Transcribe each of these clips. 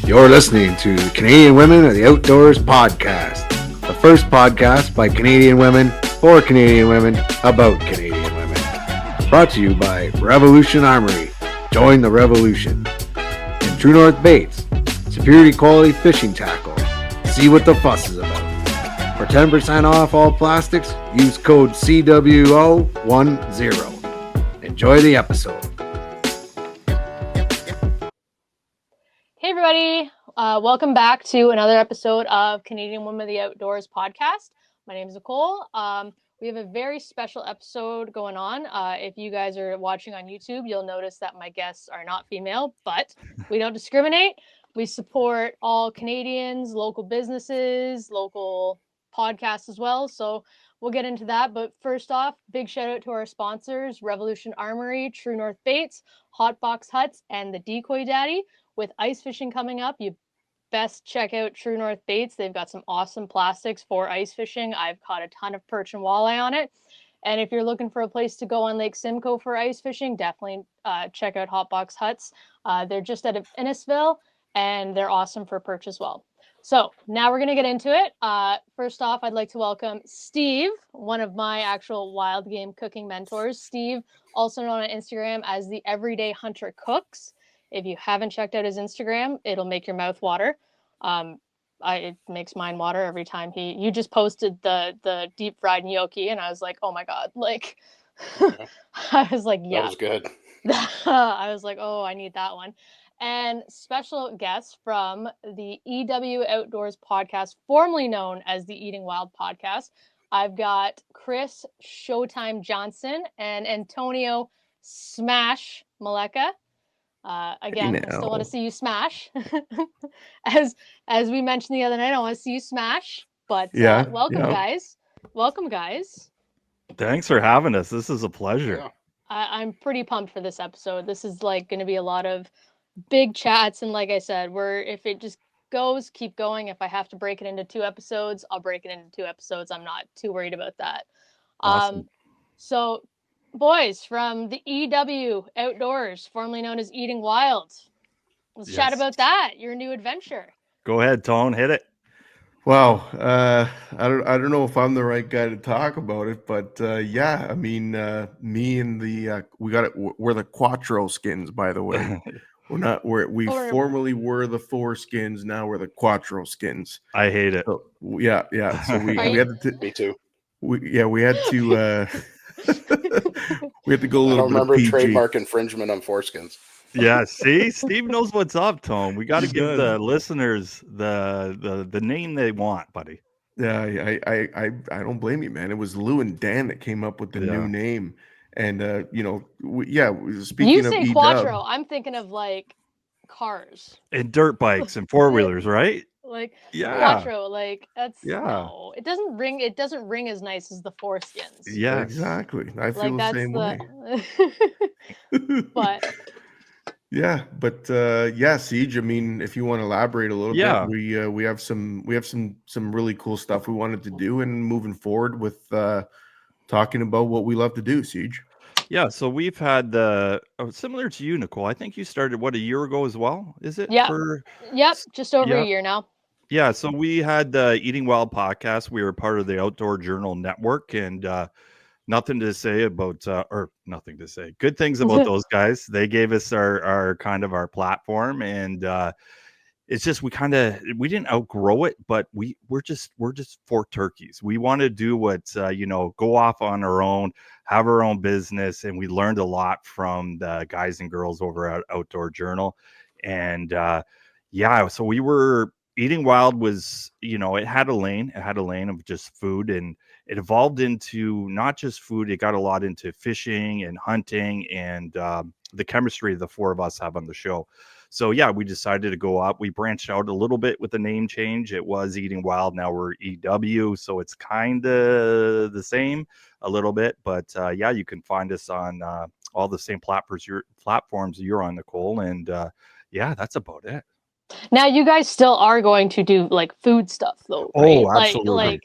You're listening to Canadian Women of the Outdoors podcast, the first podcast by Canadian women for Canadian women about Canadian women. Brought to you by Revolution Armory. Join the revolution. And True North Baits, superior quality fishing tackle. See what the fuss is about. For 10% off all plastics, use code CWO10. Enjoy the episode. Hey everybody, welcome back to another episode of Canadian Women of the Outdoors podcast. My name is Nicole. We have a very special episode going on. If you guys are watching on YouTube, you'll notice that my guests are not female, but we don't discriminate. We support all Canadians, local businesses, local podcasts as well. So we'll get into that. But first off, big shout out to our sponsors, Revolution Armory, True North Baits, Hot Box Huts, and the Decoy Daddy. With ice fishing coming up, you best check out True North Baits. They've got some awesome plastics for ice fishing. I've caught a ton of perch and walleye on it. And if you're looking for a place to go on Lake Simcoe for ice fishing, definitely check out Hot Box Huts. They're just out of Innisfil, and they're awesome for perch as well. So now we're going to get into it. First off, I'd like to welcome Steve, one of my actual wild game cooking mentors. Steve, also known on Instagram as the Everyday Hunter Cooks. If you haven't checked out his Instagram, it'll make your mouth water. It makes mine water every time you just posted the deep fried gnocchi, and I was like, oh my God, like, I was like, yeah. That was good. I was like, oh, I need that one. And special guest from the EW Outdoors podcast, formerly known as the Eating Wild podcast. I've got Chris Showtime Johnston and Antonio Smash Meleca. Again, I still want to see you smash. as we mentioned the other night, I want to see you smash. But welcome, guys. Welcome, guys. Thanks for having us. This is a pleasure. Yeah. I'm pretty pumped for this episode. This is like going to be a lot of big chats, and like I said, if it just goes, keep going. If I have to break it into 2 episodes, I'll break it into 2 episodes. I'm not too worried about that. Awesome. So. Boys from the EW Outdoors, formerly known as Eating Wild. Let's chat about that, your new adventure. Go ahead, Tone, hit it. Wow, I don't know if I'm the right guy to talk about it, but yeah, I mean, me and the we're the Quattro skins, by the way. We formerly were the 4 skins, now we're the Quattro skins. I hate it. So, yeah. So we had to. Me too. We had to. We have to go a little I don't remember PG. Trademark infringement on foreskins. Yeah, see, Steve knows what's up, Tone. We got to give the listeners the name they want, buddy. Yeah, I don't blame you, man. It was Lou and Dan that came up with the new name, and speaking you of say Quattro, I'm thinking of like cars and dirt bikes and 4-wheelers, right? Like Quattro, like that's no. It doesn't ring as nice as the foreskins. Yeah, exactly. I feel the same way. But Siege. I mean, if you want to elaborate a little bit, we have some really cool stuff we wanted to do, and moving forward with talking about what we love to do, Siege. Yeah, so we've had similar to you, Nicole. I think you started a year ago as well. Is it? Yeah. Just over a year now. Yeah, so we had the Eating Wild podcast. We were part of the Outdoor Journal Network, and nothing to say. Good things about those guys. They gave us our kind of our platform, and it's just we didn't outgrow it, but we're just 4 turkeys. We want to do what go off on our own, have our own business, and we learned a lot from the guys and girls over at Outdoor Journal, and so we were. Eating Wild was, it had a lane of just food, and it evolved into not just food. It got a lot into fishing and hunting and the chemistry the 4 of us have on the show. So yeah, we decided to go up. We branched out a little bit with the name change. It was Eating Wild. Now we're EW. So it's kind of the same a little bit, but you can find us on all the same platforms you're on, Nicole. And that's about it. Now you guys still are going to do like food stuff though, right? Oh, absolutely.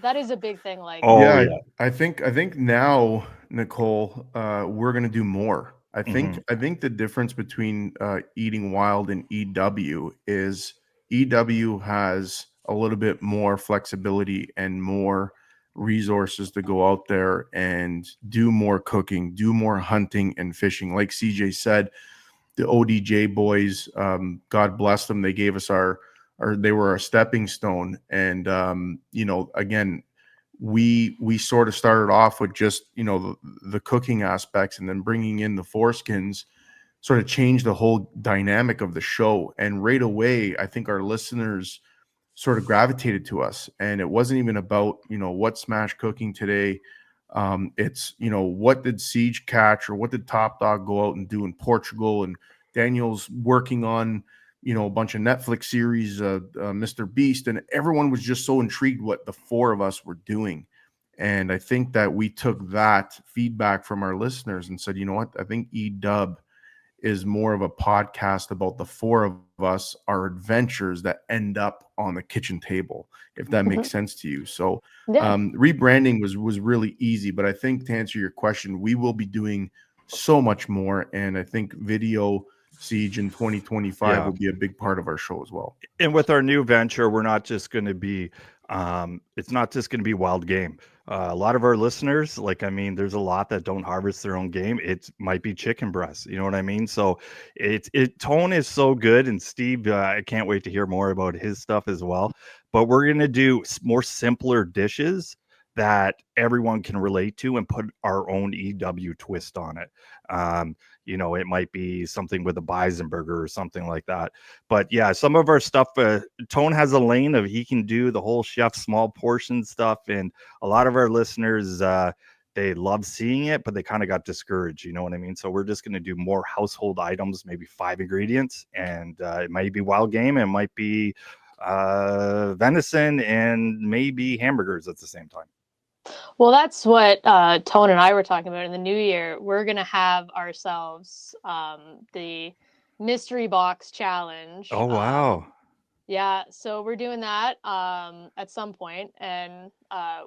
That is a big thing. Like, I think now, Nicole, we're gonna do more. I think the difference between Eating Wild and EW is EW has a little bit more flexibility and more resources to go out there and do more cooking, do more hunting and fishing. Like CJ said, the ODJ boys, God bless them, they gave us they were our stepping stone. And again, we sort of started off with just the cooking aspects, and then bringing in the foreskins sort of changed the whole dynamic of the show. And right away, I think our listeners sort of gravitated to us, and it wasn't even about what Smash cooking today. It's what did Siege catch, or what did Top Dog go out and do in Portugal, and Daniel's working on a bunch of Netflix series, Mr. Beast, and everyone was just so intrigued what the four of us were doing. And I think that we took that feedback from our listeners and said, you know what, I think EW is more of a podcast about the four of us, our adventures that end up on the kitchen table, if that makes sense to you. So rebranding was really easy, but I think to answer your question, we will be doing so much more. And I think video Siege in 2025 will be a big part of our show as well. And with our new venture, we're not just going to be it's not just going to be wild game. A lot of our listeners, there's a lot that don't harvest their own game. It might be chicken breasts, you know what I mean? So Tone is so good, and Steve, I can't wait to hear more about his stuff as well. But we're going to do more simpler dishes that everyone can relate to and put our own EW twist on it. It might be something with a bison burger or something like that. But yeah, some of our stuff, Tone has a lane of he can do the whole chef small portion stuff. And a lot of our listeners, they love seeing it, but they kind of got discouraged. You know what I mean? So we're just going to do more household items, maybe 5 ingredients. And it might be wild game. It might be venison and maybe hamburgers at the same time. Well, that's what Tone and I were talking about in the new year. We're going to have ourselves the mystery box challenge. Oh, wow. Yeah, so we're doing that at some point. And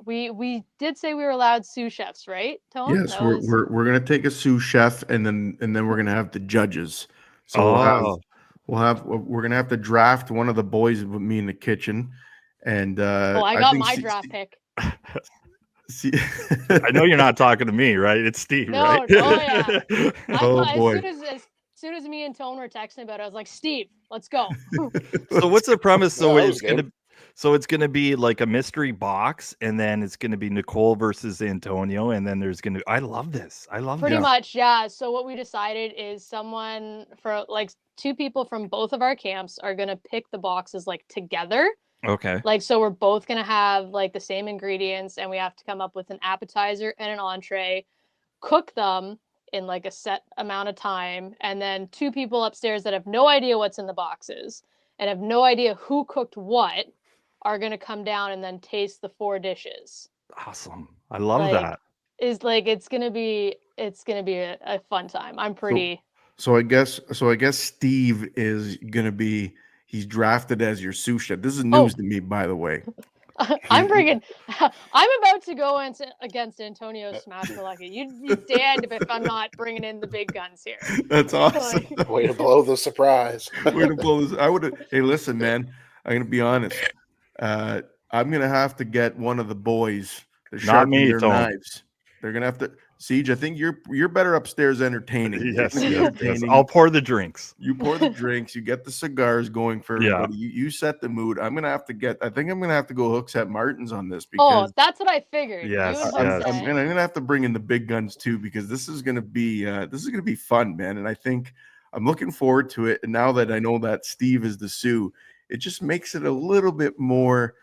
we did say we were allowed sous chefs, right, Tone? Yes, we're going to take a sous chef, and then we're going to have the judges. So we're going to have to draft one of the boys with me in the kitchen. And I got my draft pick. I know you're not talking to me, right? It's Steve, right? Oh yeah. Boy. As soon as me and Tone were texting about it, I was like, Steve, let's go. So what's the premise? So it's gonna be like a mystery box, and then it's gonna be Nicole versus Antonio, and then there's gonna. I love this. Pretty much, yeah. So what we decided is someone for 2 people from both of our camps are gonna pick the boxes together. Okay. So we're both going to have the same ingredients, and we have to come up with an appetizer and an entree, cook them in a set amount of time. And then 2 people upstairs that have no idea what's in the boxes and have no idea who cooked what are going to come down and then taste the 4 dishes. Awesome. I love that. It's going to be a fun time. I'm pretty. So I guess Steve is going to be, he's drafted as your sous chef. This is news to me, by the way. I'm about to go against Antonio Smash Meleca. You stand if I'm not bringing in the big guns here. That's awesome. Way to blow the surprise. Way to blow this. Hey, listen, man. I'm going to be honest. I'm going to have to get one of the boys to sharpen their knives. They're going to have to. Siege, I think you're better upstairs entertaining. Yes. I'll pour the drinks. You pour the drinks. You get the cigars going for everybody. Yeah. You set the mood. I think I'm gonna have to go hook set Martins on this. Because that's what I figured. Yes. I'm gonna have to bring in the big guns too, because this is gonna be fun, man. And I think I'm looking forward to it. And now that I know that Steve is the sous, it just makes it a little bit more.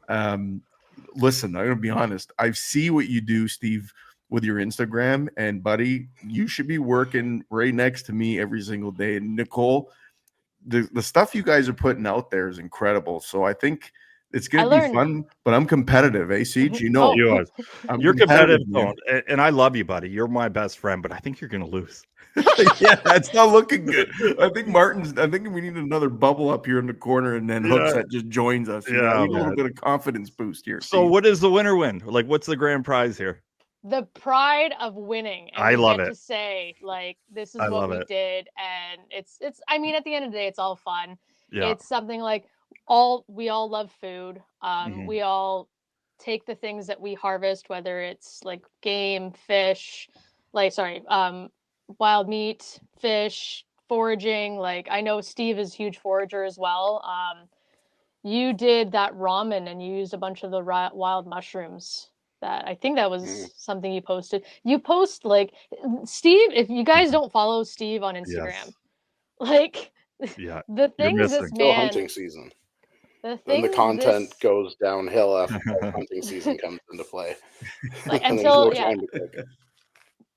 Listen, I'm gonna be honest. I see what you do, Steve, with your Instagram, and buddy, you should be working right next to me every single day. And Nicole, the stuff you guys are putting out there is incredible. So I think it's going to be fun, but I'm competitive, Siege? You are. You're competitive, and I love you, buddy. You're my best friend, but I think you're going to lose. Yeah, that's not looking good. I think we need another bubble up here in the corner, and then Hookset just joins us. Yeah, we need a little bit of confidence boost here. So what is the winner win? What's the grand prize here? the pride of winning, and I you love get it. to say like, this is I what love we it. did, and it's I mean, at the end of the day, it's all fun. Yeah. It's something like we all love food. Mhm. We all take the things that we harvest, whether it's like game, fish, wild meat, fish, foraging. Like, I know Steve is a huge forager as well. You did that ramen and you used a bunch of the wild mushrooms. That, I think that was something you posted. You post like, Steve, if you guys don't follow Steve on Instagram, Yes. like Yeah. the You're things this missing. Still man, hunting season. the Then the things content this goes downhill after hunting season comes into play. like And there's no until yeah, time to cook it.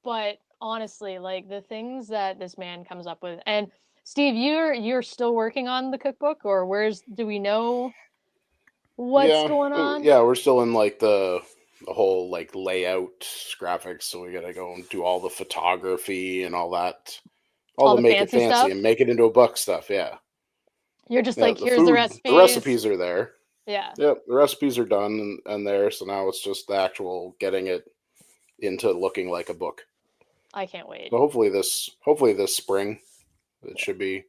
but honestly, like the things that this man comes up with. And Steve, you're still working on the cookbook, or do we know what's going on? Yeah, we're still in like the whole like layout graphics, so we gotta go and do all the photography and all that, all All the the make it fancy fancy stuff? and make it into a book stuff. Yeah, You're just yeah. like, The here's the food, the recipes. recipes are there. Yeah. Yep, the recipes are done and there. So now it's just the actual getting it into looking like a book. I can't wait. So hopefully this spring, it should be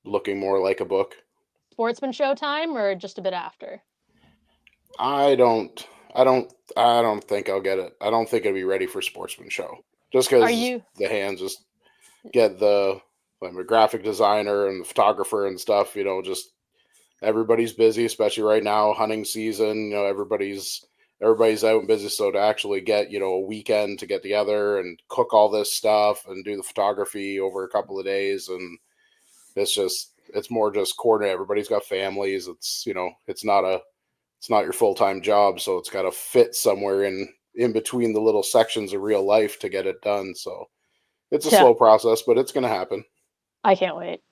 looking more like a book. Sportsman Showtime, or just a bit after? I don't think I'll get it. I don't think it'll be ready for Sportsman Show. Just because the hands just get the graphic designer and the photographer and stuff, just everybody's busy, especially right now, hunting season, everybody's out and busy. So to actually get, a weekend to get together and cook all this stuff and do the photography over a couple of days, and it's more just coordinate. Everybody's got families. It's, it's not your full-time job, so it's got to fit somewhere in between the little sections of real life to get it done. So it's a slow process, but it's going to happen. I can't wait.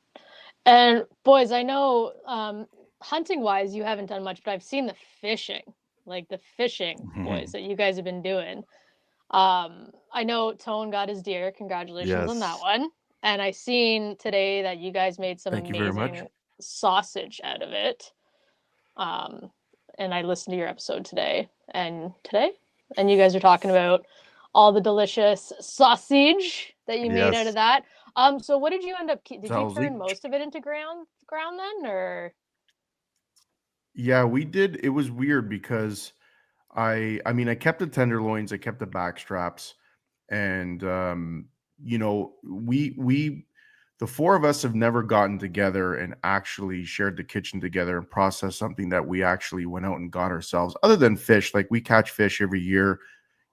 And boys, I know hunting wise you haven't done much, but I've seen the fishing boys, that you guys have been doing. I know Tone got his deer. Congratulations on that one. And I seen today that you guys made some amazing sausage out of it. And I listened to your episode today, and you guys are talking about all the delicious sausage that you made out of that. So what did you end up? Did you turn most of it into ground then, or? Yeah, we did. It was weird because I kept the tenderloins, I kept the back straps, and we the four of us have never gotten together and actually shared the kitchen together and processed something that we actually went out and got ourselves, other than fish. Like, we catch fish every year,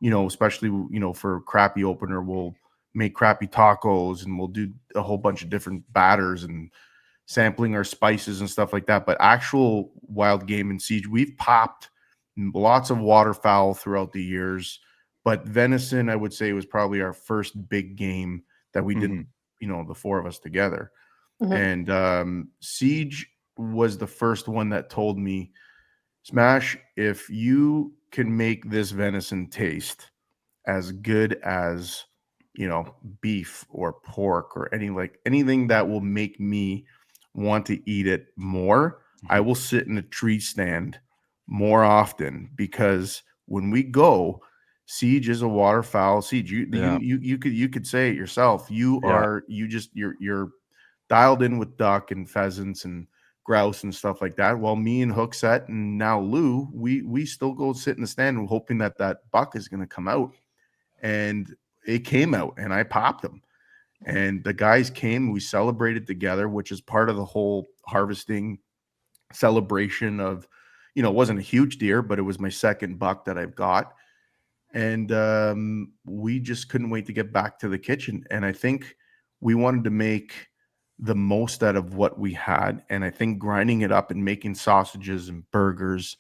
especially, for crappie opener, we'll make crappie tacos and we'll do a whole bunch of different batters and sampling our spices and stuff like that. But actual wild game and siege, we've popped lots of waterfowl throughout the years, but venison, I would say, was probably our first big game that we did, the four of us together. And Siege was the first one that told me, Smash, if you can make this venison taste as good as, beef or pork or anything that will make me want to eat it more, I will sit in a tree stand more often, because when we go, Siege is a waterfowl. Siege, you could say it yourself. You're dialed in with duck and pheasants and grouse and stuff like that. While me and Hookset and now Lou, we still go sit in the stand hoping that buck is going to come out, and it came out, and I popped him. And the guys came, we celebrated together, which is part of the whole harvesting celebration of, it wasn't a huge deer, but it was my second buck that I've got. And we just couldn't wait to get back to the kitchen. And I think we wanted to make the most out of what we had. And I think grinding it up and making sausages and burgers.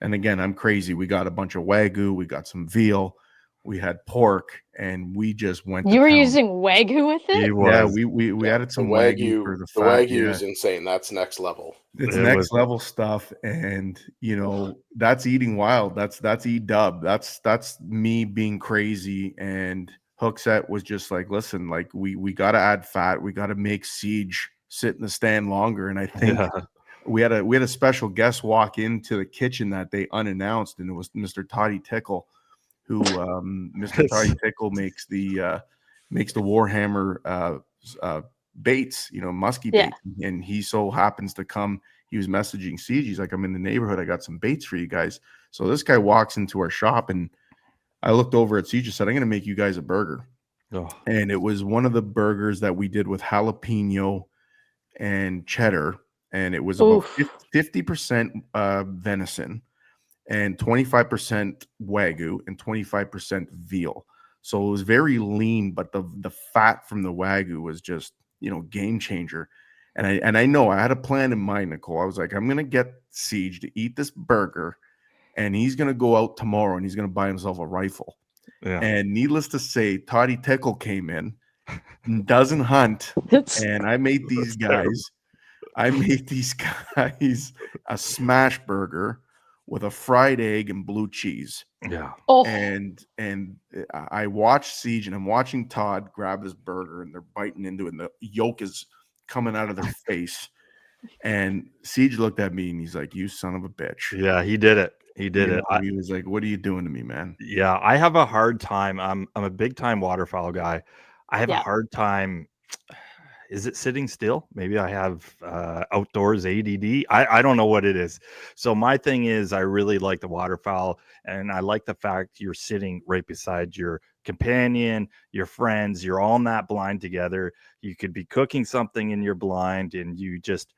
And again, I'm crazy. We got a bunch of Wagyu, we got some veal, we had pork, and we just went. You were using Wagyu with it? Yeah, we added some Wagyu for the fat. Wagyu is insane. That's next level. It's next level stuff, and that's eating wild. That's E-dub. That's me being crazy. And Hookset was just like, listen, like we got to add fat. We got to make Siege sit in the stand longer. And I think we had a special guest walk into the kitchen that day unannounced, and it was Mr. Toddy Tickle. who Mr. Toddy Tickle makes the Warhammer baits, musky baits, and he so happens to come. He was messaging Siege. He's like, I'm in the neighborhood. I got some baits for you guys. So this guy walks into our shop, and I looked over at Siege and said, I'm going to make you guys a burger. Oh. And it was one of the burgers that we did with jalapeno and cheddar. And it was about 50% venison and 25% Wagyu and 25% veal. So it was very lean, but the fat from the Wagyu was just, game changer. And I know I had a plan in mind, Nicole. I was like, I'm going to get Siege to eat this burger, and he's going to go out tomorrow and he's going to buy himself a rifle. Yeah. And needless to say, Toddy Tickle came in, doesn't hunt, and I made these guys a smash burger with a fried egg and blue cheese. Yeah. Oh. And I watched Siege, and I'm watching Todd grab this burger, and they're biting into it, and the yolk is coming out of their face. And Siege looked at me and he's like, "You son of a bitch." Yeah, he did it. He did it. He was like, "What are you doing to me, man?" Yeah, I have a hard time. I'm a big time waterfowl guy. I have a hard time. Is it sitting still? Maybe I have outdoors ADD. I don't know what it is. So my thing is, I really like the waterfowl, and I like the fact you're sitting right beside your companion, your friends. You're all in that blind together. You could be cooking something in your blind, and you just.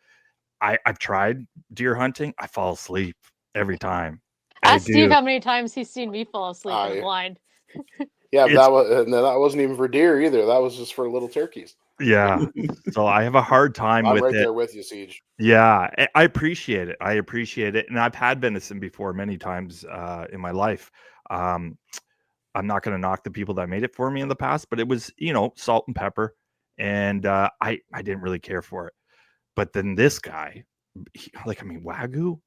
I've tried deer hunting. I fall asleep every time. Ask Steve how many times he's seen me fall asleep in the blind. Yeah, that wasn't even for deer either. That was just for little turkeys. Yeah. So I have a hard time with it. I'm right there with you, Siege. Yeah, I appreciate it. And I've had venison before many times in my life. I'm not going to knock the people that made it for me in the past, but it was, salt and pepper. And I didn't really care for it. But then this guy, Wagyu,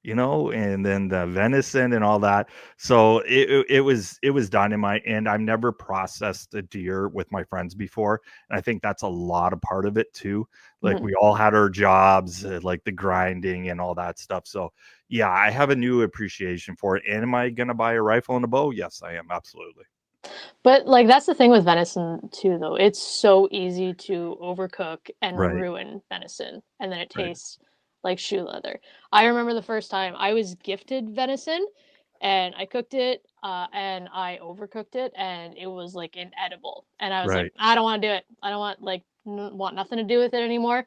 and then the venison and all that. So it was dynamite, and I've never processed a deer with my friends before. And I think that's a lot of part of it too. Like we all had our jobs, like the grinding and all that stuff. So yeah, I have a new appreciation for it. And am I going to buy a rifle and a bow? Yes, I am. Absolutely. But that's the thing with venison too, though. It's so easy to overcook and ruin venison, and then it tastes like shoe leather. I remember the first time I was gifted venison, and I cooked it, and I overcooked it, and it was inedible. And I was like, I don't want to do it. I don't want nothing to do with it anymore.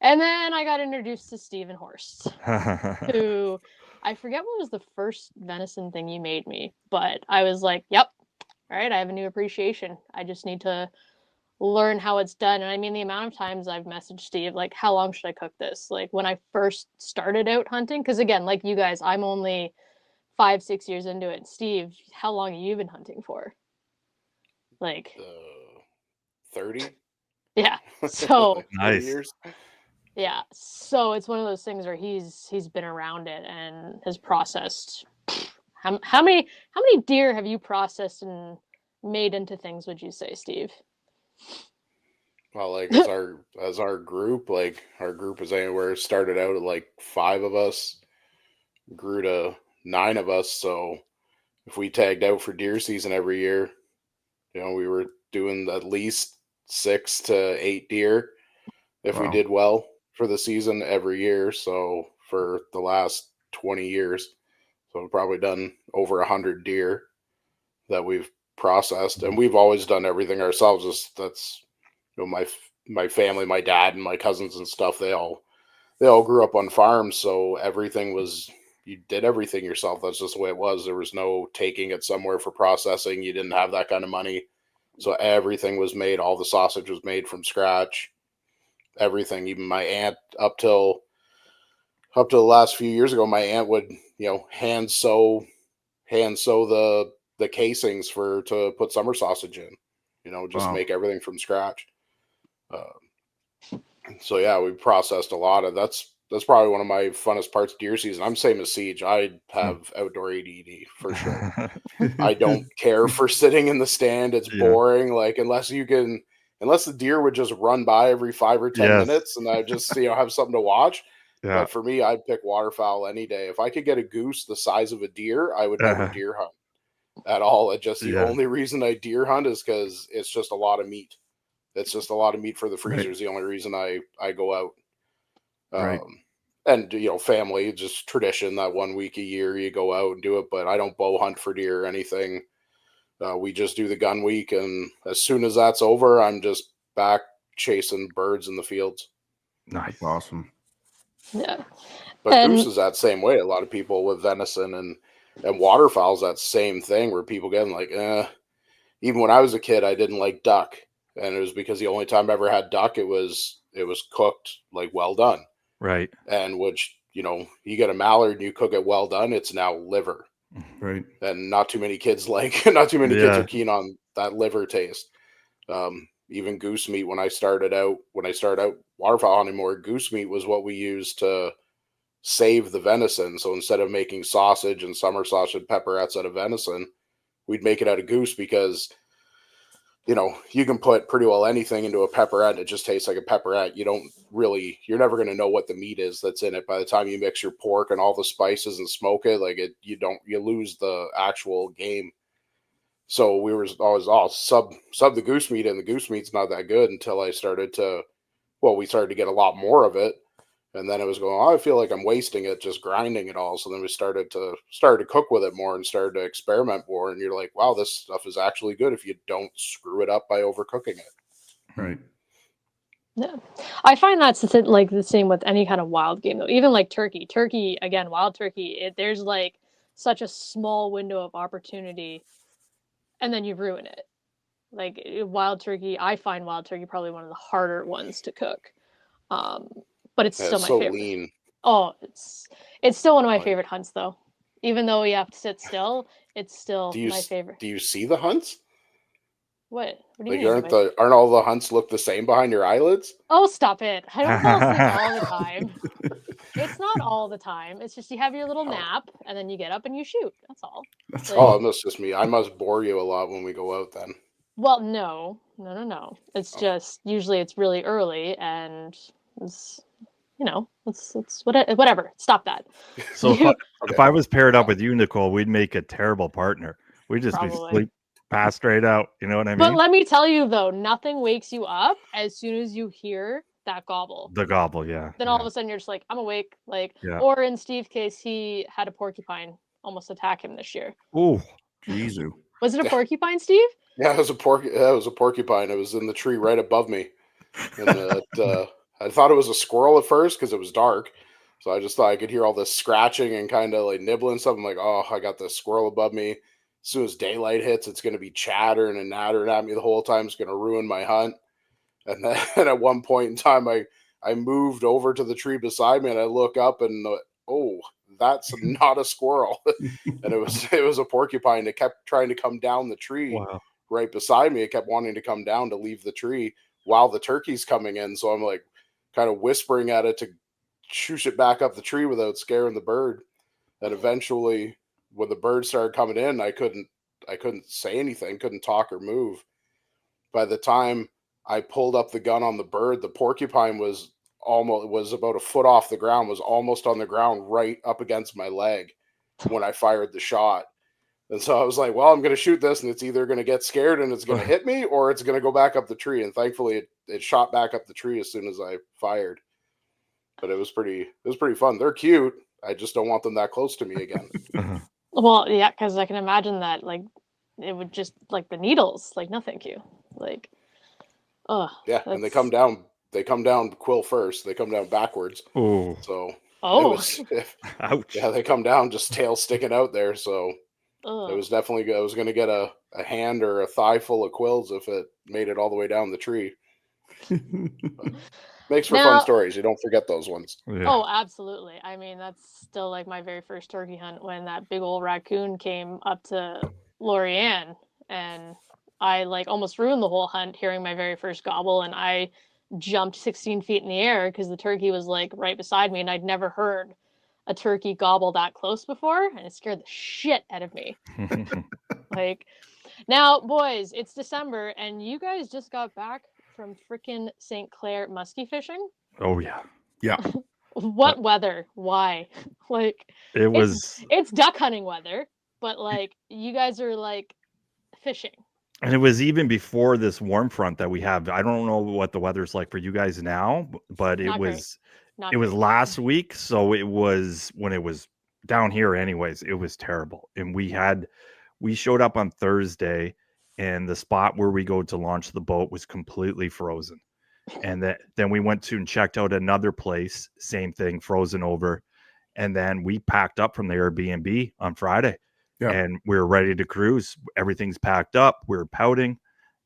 And then I got introduced to Steven Horst, who I forget what was the first venison thing you made me, but I was like, yep. All right, I have a new appreciation. I just need to learn how it's done. And I mean, the amount of times I've messaged Steve, how long should I cook this? When I first started out hunting, because again, like you guys, I'm only 5-6 years into it. Steve, how long have you been hunting for? 30. Yeah. So nice. Years. Yeah. So it's one of those things where he's been around it and has processed. How many deer have you processed and made into things, would you say, Steve? Well, as our group, our group is anywhere started out at 5 of us, grew to 9 of us. So if we tagged out for deer season every year, we were doing at least 6 to 8 deer if we did well for the season every year. So for the last 20 years. So we've probably done over 100 deer that we've processed, and we've always done everything ourselves. That's my family, my dad and my cousins and stuff. They all grew up on farms, so everything was, you did everything yourself. That's just the way it was. There was no taking it somewhere for processing. You didn't have that kind of money, so everything was made. All the sausage was made from scratch. Everything, even my aunt, up till the last few years ago, my aunt would, hand sew the casings to put summer sausage in, just make everything from scratch. So yeah, we processed a lot of that's probably one of my funnest parts of deer season. I'm same as Siege. I have outdoor ADD for sure. I don't care for sitting in the stand. It's boring. Unless the deer would just run by every 5 or 10 minutes and I just, have something to watch. Yeah. But for me, I'd pick waterfowl any day. If I could get a goose the size of a deer, I would never deer hunt. at all. It just the only reason I deer hunt is because it's just a lot of meat. It's just a lot of meat for the freezer is the only reason I go out. And, family, just tradition that 1 week a year you go out and do it. But I don't bow hunt for deer or anything. We just do the gun week. And as soon as that's over, I'm just back chasing birds in the fields. Nice. Awesome. Yeah. But goose is that same way. A lot of people with venison and waterfowl's that same thing where people get like, even when I was a kid, I didn't like duck. And it was because the only time I ever had duck, it was cooked like well done. Right. And which, you get a mallard and you cook it well done, it's now liver. Right. And not too many kids kids are keen on that liver taste. Even goose meat, when I started out waterfowl hunting more, goose meat was what we used to save the venison. So instead of making sausage and summer sausage and pepperettes out of venison, we'd make it out of goose because, you can put pretty well anything into a pepperette and it just tastes like a pepperette. You're never going to know what the meat is that's in it. By the time you mix your pork and all the spices and smoke it, you lose the actual game. So we were always, sub the goose meat, and the goose meat's not that good until we started to get a lot more of it. And then it was going, I feel like I'm wasting it just grinding it all. So then we started to cook with it more and started to experiment more. And you're like, wow, this stuff is actually good if you don't screw it up by overcooking it. Right. Yeah. I find that's like the same with any kind of wild game though. Even like turkey. Turkey, again, wild turkey, there's like such a small window of opportunity and then you ruin it. Like wild turkey, I find wild turkey probably one of the harder ones to cook. But it's still my favorite. Lean. Oh, it's still one of my favorite hunts, though. Even though you have to sit still, it's still my favorite. Do you see the hunts? What do you mean? Aren't all the hunts look the same behind your eyelids? Oh, stop it! I don't fall asleep all the time. It's not all the time. It's just you have your little nap, and then you get up and you shoot. That's all. That's just me. I must bore you a lot when we go out then. Well, no. It's just usually it's really early, and it's whatever. Stop that. So if I was paired up with you, Nicole, we'd make a terrible partner. We'd just be sleep passed straight out. You know what I mean? But let me tell you though, nothing wakes you up as soon as you hear that gobble. The gobble, yeah. Then all of a sudden you're just like, I'm awake. Or in Steve's case, he had a porcupine almost attack him this year. Oh, Jesus. Was it a porcupine, Steve? Yeah, it was a porcupine. It was in the tree right above me. And I thought it was a squirrel at first because it was dark. So I just thought I could hear all this scratching and kind of like nibbling stuff. I'm like, oh, I got the squirrel above me. As soon as daylight hits, it's going to be chattering and nattering at me the whole time. It's going to ruin my hunt. And then at one point in time, I moved over to the tree beside me and I look up and, that's not a squirrel. And it was a porcupine. It kept trying to come down the tree right beside me. It kept wanting to come down to leave the tree while the turkey's coming in. So I'm like kind of whispering at it to shoosh it back up the tree without scaring the bird. And eventually when the bird started coming in, I couldn't say anything, couldn't talk or move. By the time I pulled up the gun on the bird, the porcupine was about a foot off the ground, was almost on the ground right up against my leg when I fired the shot. And so I was like, well, I'm going to shoot this and it's either going to get scared and it's going to hit me or it's going to go back up the tree. And thankfully it shot back up the tree as soon as I fired. But it was pretty fun. They're cute. I just don't want them that close to me again. Well, yeah, because I can imagine that like it would just like the needles, like no thank you. Like and they come down quill first. They come down backwards. Oh. So ouch. Yeah, they come down just tail sticking out there. So it was definitely, I was going to get a hand or a thigh full of quills if it made it all the way down the tree. Makes for fun stories. You don't forget those ones. Yeah. Oh, absolutely. I mean, that's still like my very first turkey hunt when that big old raccoon came up to Lorianne and I like almost ruined the whole hunt hearing my very first gobble and I jumped 16 feet in the air because the turkey was like right beside me and I'd never heard a turkey gobble that close before and it scared the shit out of me. Like, now boys, it's December and you guys just got back from freaking St. Clair musky fishing. Oh yeah. What weather? Why? Like it's duck hunting weather. but like you guys are like fishing. And it was even before this warm front that we have. I don't know what the weather's like for you guys now, but it was last week. So it was when it was down here anyways, it was terrible. And we showed up on Thursday and the spot where we go to launch the boat was completely frozen. And then we went to and checked out another place, same thing, frozen over. And then we packed up from the Airbnb on Friday. Yeah. And we're ready to cruise. Everything's packed up. We're pouting.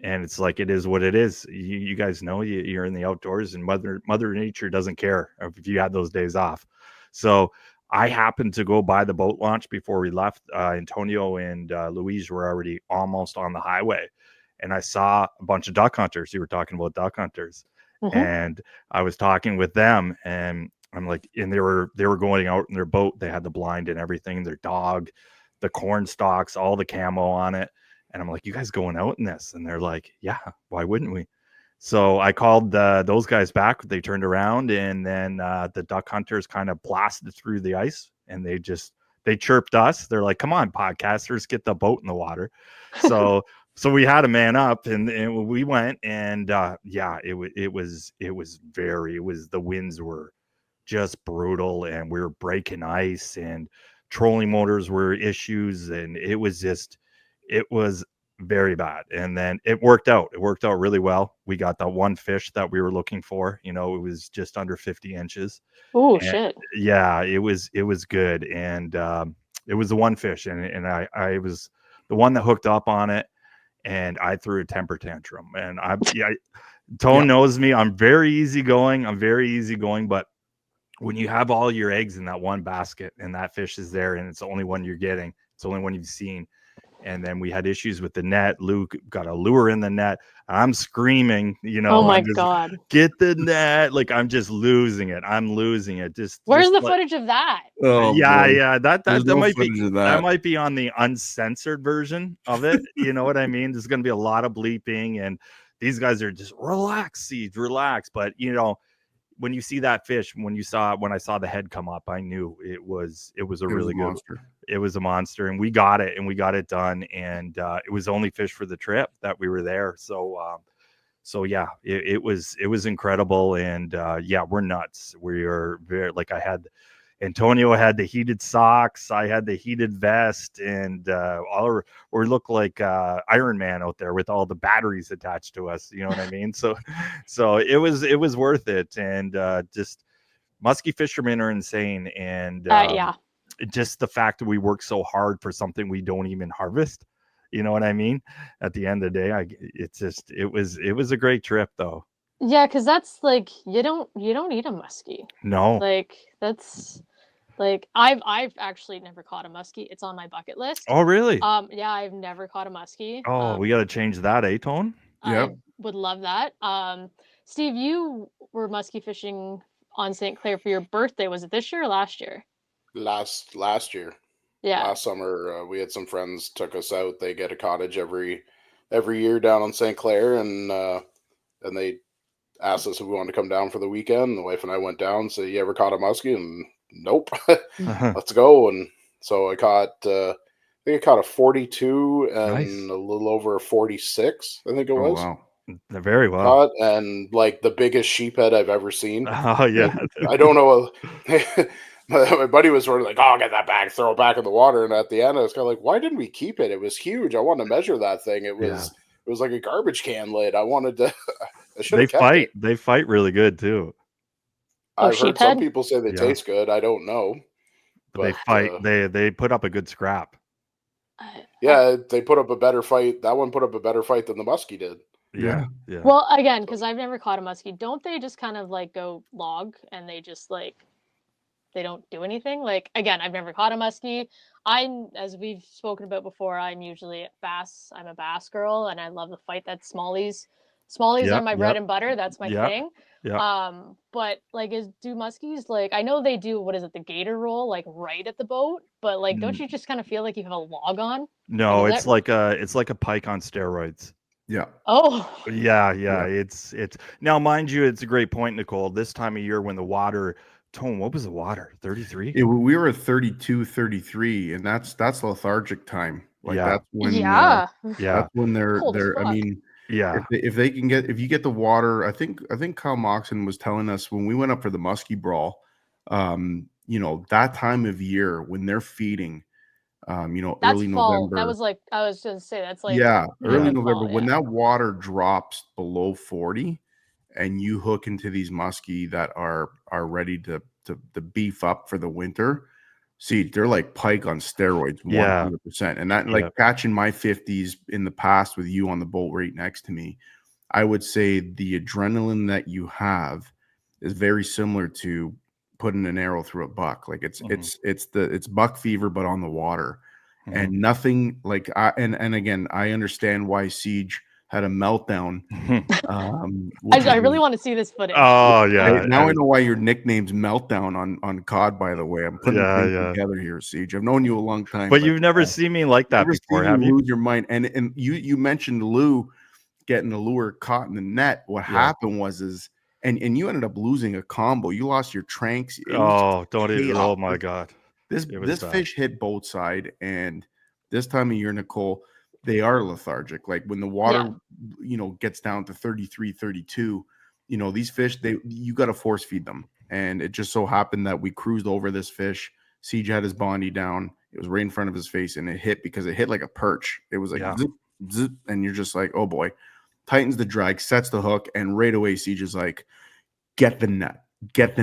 And it's like, it is what it is. You guys know you're in the outdoors, and Mother Nature doesn't care if you had those days off. So I happened to go by the boat launch before we left. Antonio and Louise were already almost on the highway. And I saw a bunch of duck hunters. You were talking about duck hunters. Mm-hmm. And I was talking with them, and I'm like, and they were going out in their boat. They had the blind and everything, their dog, the corn stalks, all the camo on it. And I'm like, you guys going out in this? And they're like, yeah, why wouldn't we? So I called those guys back. They turned around, and then the duck hunters kind of blasted through the ice, and they chirped us. They're like, come on, podcasters, get the boat in the water. So so we had a man up, and we went, and it was the winds were just brutal, and we were breaking ice, and trolling motors were issues, and it was very bad. And then it worked out really well. We got the one fish that we were looking for. It was just under 50 inches. Oh shit. Yeah, it was good. And it was the one fish, and I was the one that hooked up on it, and I threw a temper tantrum. And Tone knows me. I'm very easygoing, but when you have all your eggs in that one basket and that fish is there and it's the only one you're getting, it's the only one you've seen. And then we had issues with the net. Luke got a lure in the net. I'm screaming, oh my God, get the net. Like, I'm just losing it. Where's the footage of that? Oh, yeah. That might be on the uncensored version of it. You know what I mean? There's going to be a lot of bleeping, and these guys are just relax. But when you see that fish, when I saw the head come up, I knew it was a really good monster. It was a monster, and we got it done. And it was the only fish for the trip that we were there. So yeah, it was incredible. And we're nuts. We are very, like, Antonio had the heated socks. I had the heated vest, and we look like Iron Man out there with all the batteries attached to us. You know what I mean? So it was worth it. And just musky fishermen are insane. And just the fact that we work so hard for something we don't even harvest. You know what I mean? At the end of the day, it was a great trip though. Yeah, because that's like you don't eat a muskie. No, like that's. Like I've actually never caught a muskie. It's on my bucket list. Oh, really? Yeah, I've never caught a muskie. Oh, we got to change that, Tone? Yeah, I would love that. Steve, you were muskie fishing on St. Clair for your birthday. Was it this year or last year? Last year. Yeah. Last summer, we had some friends took us out. They get a cottage every year down on St. Clair, and they asked us if we wanted to come down for the weekend. The wife and I went down. So, you ever caught a muskie? And nope. Let's go. And so I think I caught a 42 and a little over a 46, I think it was. Wow. Very well. And like the biggest sheephead I've ever seen. Oh yeah. I don't know. My buddy was sort of like, "Oh, get that back, throw it back in the water." And at the end, I was kind of like, "Why didn't we keep it? It was huge. I wanted to measure that thing. It was like a garbage can lid. I wanted to." They fight really good too. I've heard some people say they taste good. I don't know. But they fight. They put up a good scrap. They put up a better fight. That one put up a better fight than the muskie did. Yeah. Well, again, because I've never caught a muskie, don't they just kind of like go log and they just like they don't do anything? Like, again, I've never caught a muskie. As we've spoken about before, I'm usually bass. I'm a bass girl, and I love the fight that smallies. Smallies are my bread and butter. That's my thing. Yeah. But like, do muskies, like, I know they do, what is it, the gator roll, like right at the boat, but like, don't you just kind of feel like you have a log on? No, it's like a pike on steroids. Yeah. Oh. Yeah. It's now, mind you, it's a great point, Nicole. This time of year when the water tone, what was the water? 33? We were at 32, 33, and that's lethargic time. Like Yeah. that's when Yeah. that's when Cold as I fuck. mean, Yeah. if you get the water, I think Kyle Moxon was telling us when we went up for the musky brawl, that time of year when they're feeding, That's early fall. November. That was like, I was going to say, that's like early like November, fall, when that water drops below 40 and you hook into these musky that are ready to beef up for the winter. See, they're like pike on steroids, 100%. And that, like catching my 50s in the past with you on the boat right next to me, I would say the adrenaline that you have is very similar to putting an arrow through a buck. Like it's buck fever, but on the water. And nothing like and again, I understand why Siege had a meltdown. I really want to see this footage. Oh yeah. Now I know why your nickname's Meltdown on COD. By the way, I'm putting things together here, Siege. I've known you a long time, but you've never seen me like that before, have you? Lose your mind. And you mentioned Lou getting the lure caught in the net. What happened was and you ended up losing a combo. You lost your tranks. Oh, don't even. Oh my God. This fish hit boat side, and this time of year, Nicole, they are lethargic. Like when the water, gets down to 33, 32, these fish, you got to force feed them. And it just so happened that we cruised over this fish. Siege had his bondy down. It was right in front of his face, and it hit like a perch. It was like zip, zip, and you're just like, oh boy. Tightens the drag, sets the hook, and right away Siege is like, get the net, get the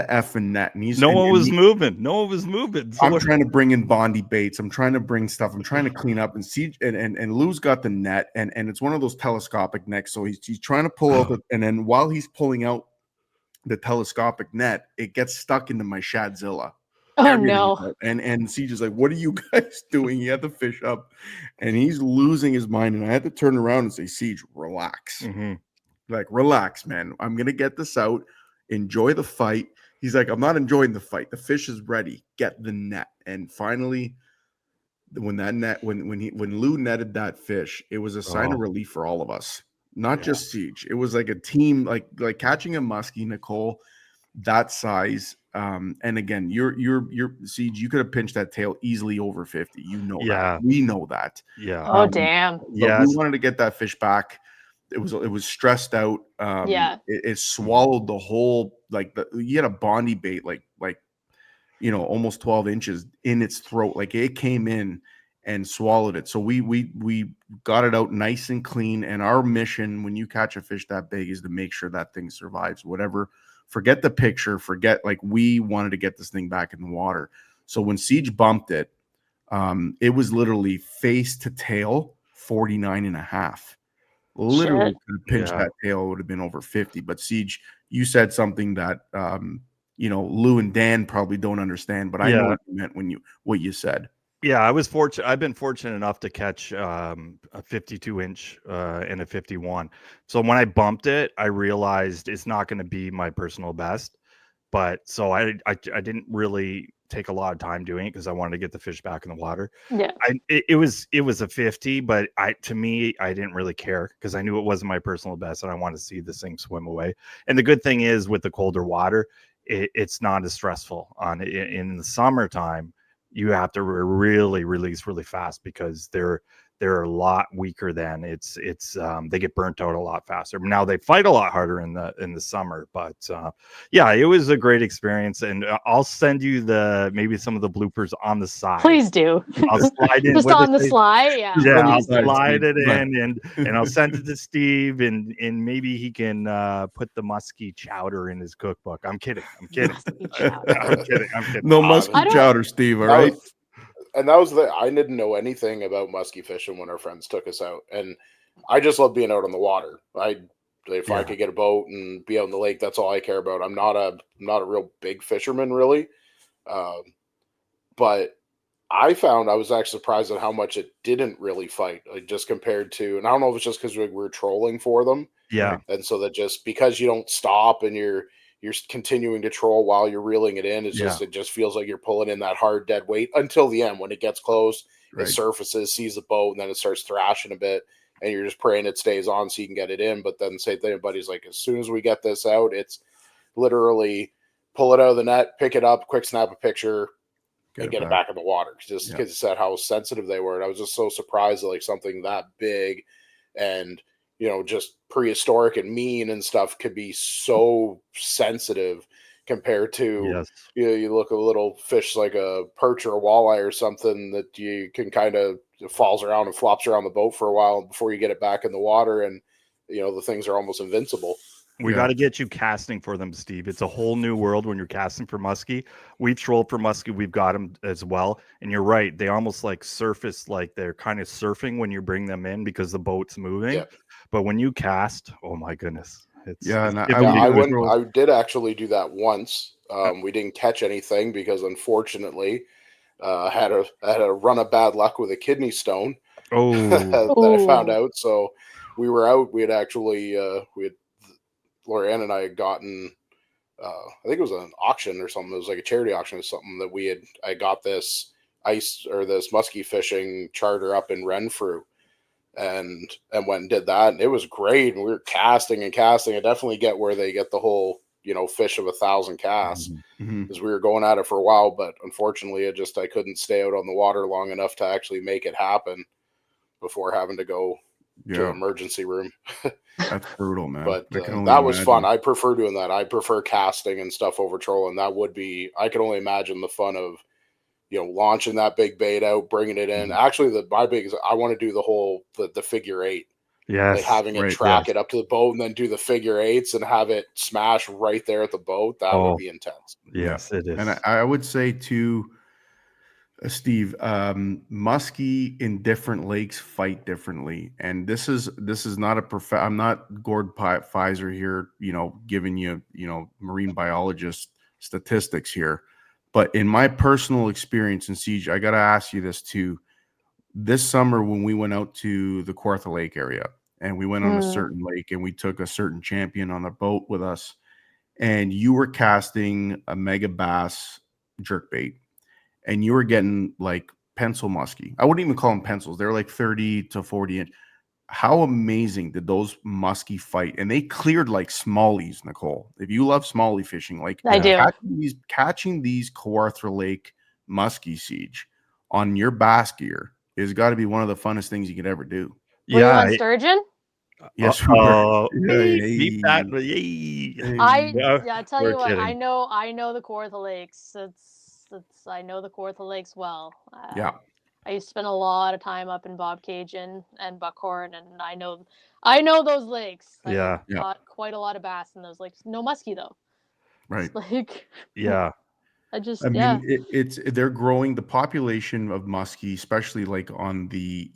effing net. And no one was moving. So I'm trying to bring in bondy baits. I'm trying to bring stuff. I'm trying to clean up, and Siege and Lou's got the net, and it's one of those telescopic necks. So he's trying to pull out and then while he's pulling out the telescopic net, it gets stuck into my Shadzilla. Oh no. And Siege is like, what are you guys doing? He had the fish up and he's losing his mind. And I had to turn around and say, Siege, relax. Like, relax, man. I'm going to get this out. Enjoy the fight. He's like, I'm not enjoying the fight. The fish is ready. Get the net. And finally, when Lou netted that fish, it was a sign of relief for all of us. Not just Siege. It was like a team, like catching a muskie, Nicole, that size. And again, you're Siege, you could have pinched that tail easily over 50. That. We know that. Yeah. Oh damn. But we wanted to get that fish back. It was stressed out. It swallowed the whole, you had a bondy bait like almost 12 inches in its throat. Like it came in and swallowed it. So we got it out nice and clean. And our mission when you catch a fish that big is to make sure that thing survives whatever. Forget the picture, we wanted to get this thing back in the water. So when Siege bumped it, it was literally face to tail 49.5. Literally could have pinched that tail, it would have been over 50. But Siege, you said something that Lou and Dan probably don't understand, but I know what you meant what you said. Yeah, I was fortunate. I've been fortunate enough to catch a 52-inch and a 51. So when I bumped it, I realized it's not going to be my personal best. But so I didn't really take a lot of time doing it because I wanted to get the fish back in the water. Yeah, it was a 50, but to me I didn't really care because I knew it wasn't my personal best and I wanted to see this thing swim away. And the good thing is with the colder water, it's not as stressful in the summertime. You have to really release really fast because they're a lot weaker then. They get burnt out a lot faster. Now they fight a lot harder in the summer, but it was a great experience. And I'll send you maybe some of the bloopers on the side. Please do. I'll slide in just on the slide. Yeah. Yeah, I'll slide it in and I'll send it to Steve and maybe he can put the musky chowder in his cookbook. I'm kidding. I'm kidding. No musky chowder, Steve. All right. And that was I didn't know anything about musky fishing when our friends took us out, and I just love being out on the water. If I could get a boat and be out in the lake, that's all I care about. I'm not a real big fisherman, really, but I found I was actually surprised at how much it didn't really fight, just compared to. And I don't know if it's just because we were trolling for them, and so that just because you don't stop and you're continuing to troll while you're reeling it in. It just feels like you're pulling in that hard dead weight until the end. When it gets close, it surfaces, sees the boat, and then it starts thrashing a bit. and you're just praying it stays on so you can get it in. But then same thing, buddy's like, as soon as we get this out, it's literally pull it out of the net, pick it up, quick snap a picture, and get it back in the water. Just because you said how sensitive they were. And I was just so surprised that like something that big and, you know, just prehistoric and mean and stuff could be so sensitive compared to, you know, you look at a little fish like a perch or a walleye or something that you can kind of falls around and flops around the boat for a while before you get it back in the water. And, you know, the things are almost invincible. We got to get you casting for them, Steve. It's a whole new world when you're casting for musky. We've trolled for musky. We've got them as well. And you're right. They almost like surface, like they're kind of surfing when you bring them in because the boat's moving. Yeah. But when you cast, oh my goodness. I did actually do that once. We didn't catch anything because unfortunately I had a run of bad luck with a kidney stone. That I found out. So we were out. We had actually Lorianne and I had gotten, I think it was an auction or something. It was like a charity auction or something that I got this this musky fishing charter up in Renfrew and went and did that. And it was great. And we were casting and casting. I definitely get where they get the whole, you know, fish of 1,000 casts because we were going at it for a while, but unfortunately I couldn't stay out on the water long enough to actually make it happen before having to go to an emergency room. That's brutal, man. But that was fun. I prefer doing that. I prefer casting and stuff over trolling. That would be, I can only imagine the fun of, you know, launching that big bait out, bringing it in. Actually, my big is I want to do the whole, the figure eight. Yes. Like having it track it up to the boat and then do the figure eights and have it smash right there at the boat. That would be intense. Yes, it is. And I would say too, Steve, muskie in different lakes fight differently, and this is not I'm not Gord Pfizer here, you know, giving you marine biologist statistics here, but in my personal experience in Siege, I got to ask you this too. This summer when we went out to the Kawartha Lake area and we went on a certain lake and we took a certain champion on the boat with us, and you were casting a mega bass jerkbait. And you were getting like pencil muskie. I wouldn't even call them pencils. They're like 30 to 40 inch. How amazing did those muskie fight? And they cleared like smallies, Nicole. If you love smallie fishing, like I do. Catching these Kawartha Lake muskie, Siege on your bass gear is got to be one of the funnest things you could ever do. Were you on sturgeon? Yes, we were. I tell you what, I know the Kawartha Lakes. I know the Kawartha Lakes well. I used to spend a lot of time up in Bobcaygeon and Buckhorn, and I know those lakes. I caught quite a lot of bass in those lakes. No muskie though. Right. It's like I mean, they're growing the population of muskie, especially like on the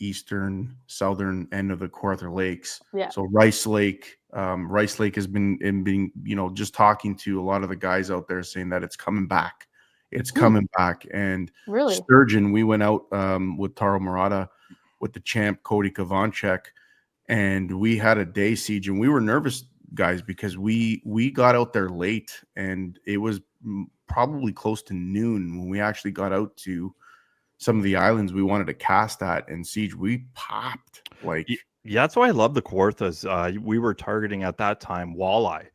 southern end of the Kawartha Lakes. Yeah. So Rice Lake has been just talking to a lot of the guys out there saying that it's coming back. It's coming back. And really? Sturgeon, we went out with Taro Murata with the champ Cody Kovanchek, and we had a day, Siege, and we were nervous, guys, because we got out there late and it was probably close to noon when we actually got out to some of the islands we wanted to cast at, and Siege, we popped like. Yeah, that's why I love the Kawarthas. We were targeting at that time walleye.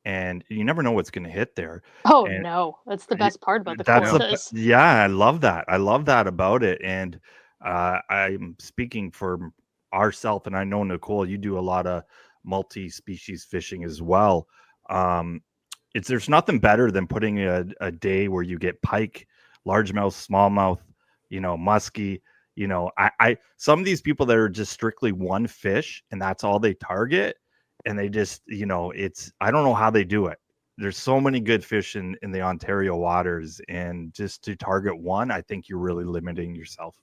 And you never know what's going to hit there. Oh, no. That's the best part about the Kawarthas. I love that. I love that about it. And I'm speaking for ourselves, and I know, Nicole, you do a lot of multi-species fishing as well. There's nothing better than putting a day where you get pike, largemouth, smallmouth, muskie. Some of these people that are just strictly one fish and that's all they target. And they just, I don't know how they do it. There's so many good fish in the Ontario waters, and just to target one, I think you're really limiting yourself.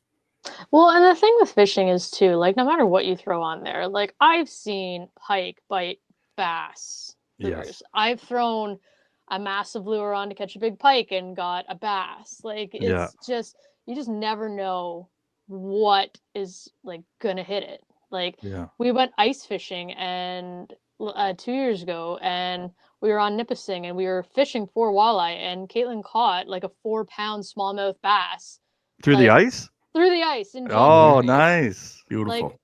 Well, and the thing with fishing is too, like, no matter what you throw on there, like I've seen pike bite bass lures. Yes. I've thrown a massive lure on to catch a big pike and got a bass. Like, it's just, you just never know what is like gonna hit it. Like, we went ice fishing and 2 years ago, and we were on Nipissing, and we were fishing for walleye, and Caitlin caught like a 4-pound smallmouth bass through the ice. Through the ice. In oh, nice, beautiful.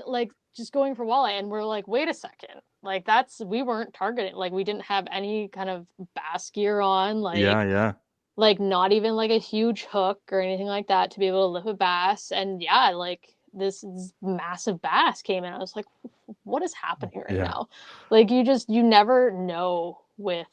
Like just going for walleye, and we're like, wait a second, like we weren't targeting, like we didn't have any kind of bass gear on, like like not even like a huge hook or anything like that to be able to lift a bass. And yeah, like this massive bass came in. I was like, what is happening right now? Like you never know with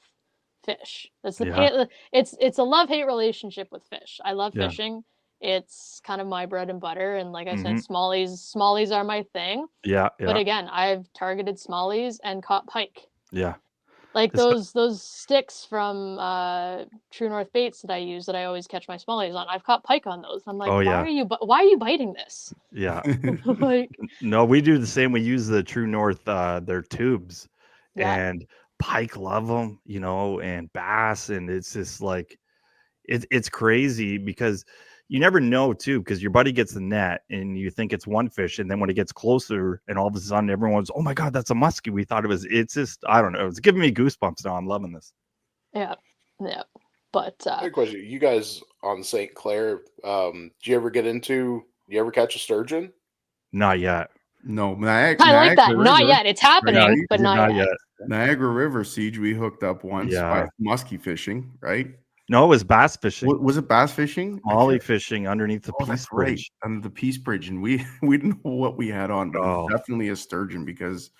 fish. That's the it's a love-hate relationship with fish. I love fishing. It's kind of my bread and butter, and like I said, smallies are my thing. But again, I've targeted smallies and caught pike. Like those sticks from True North baits that I use, that I always catch my smallies on. I've caught pike on those. I'm like, why are you biting this? Like, no, we do the same. We use the True North their tubes, and pike love them, you know, and bass, and it's just like it's crazy because you never know too, because your buddy gets the net and you think it's one fish, and then when it gets closer and all of a sudden everyone's, oh my god, that's a musky. We thought it was. It's just, I don't know, it's giving me goosebumps now. I'm loving this. But good question. You guys on St. Clair, do you ever catch a sturgeon? Not yet. No, I like that. River, not yet. It's happening, but not yet. Niagara River Siege, we hooked up once by musky fishing, right? No, it was bass fishing. Was it bass fishing? Molly fishing underneath the Peace Bridge. Right, under the Peace Bridge, and we didn't know what we had on, but it was definitely a sturgeon, because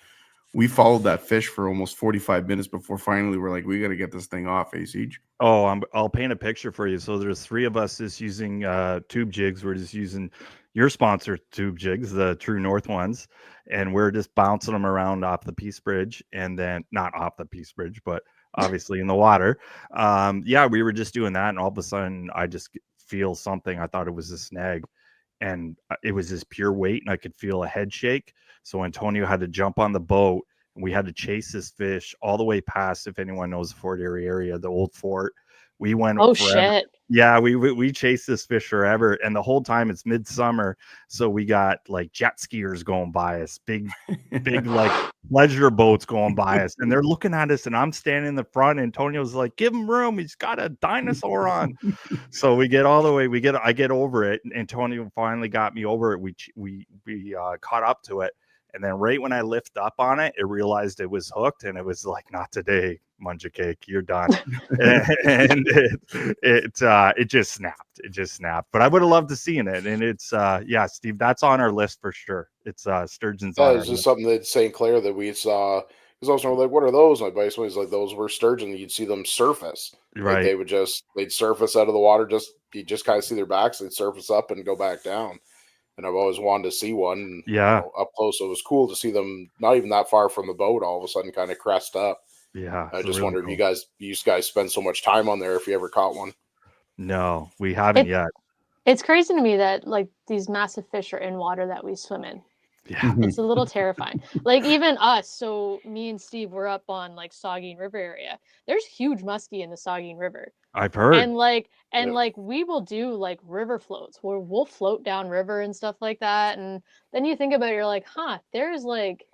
we followed that fish for almost 45 minutes before finally we're like, we got to get this thing off, Siege. Oh, I'll paint a picture for you. So there's 3 of us just using tube jigs. We're just using your sponsor tube jigs, the True North ones, and we're just bouncing them around off the Peace Bridge, and then not off the Peace Bridge, but obviously in the water. We were just doing that, and all of a sudden I just feel something. I thought it was a snag, and it was just pure weight, and I could feel a head shake. So Antonio had to jump on the boat, and we had to chase this fish all the way past, if anyone knows the Fort Erie area, the old fort. We went forever. Shit. Yeah, we chased this fish forever, and the whole time it's midsummer, so we got like jet skiers going by us, big like pleasure boats going by us, and they're looking at us, and I'm standing in the front. And Antonio's like, give him room, he's got a dinosaur on. So we get all the way, I get over it, and Antonio finally got me over it. We caught up to it, and then right when I lift up on it, it realized it was hooked, and it was like, not today, Munja Cake, you're done. And it just snapped. It just snapped. But I would have loved to see it. And it's Steve, that's on our list for sure. It's sturgeons. Yeah, it's just something that St. Clair that we saw. Because also like, what are those? My buddy was like, those were sturgeon. You'd see them surface. Right. Like they'd surface out of the water. You just kind of see their backs. They'd surface up and go back down. And I've always wanted to see one. Up close. So it was cool to see them not even that far from the boat. All of a sudden, kind of crest up. Yeah, I just wondered if you guys spend so much time on there, if you ever caught one. No, we haven't yet. It's crazy to me that like these massive fish are in water that we swim in. Yeah, it's a little terrifying. Like even us, so me and Steve were up on like Saugeen River area. There's huge muskie in the Saugeen River. I've heard. And like we will do like river floats where we'll float down river and stuff like that. And then you think about it, you're like, there's like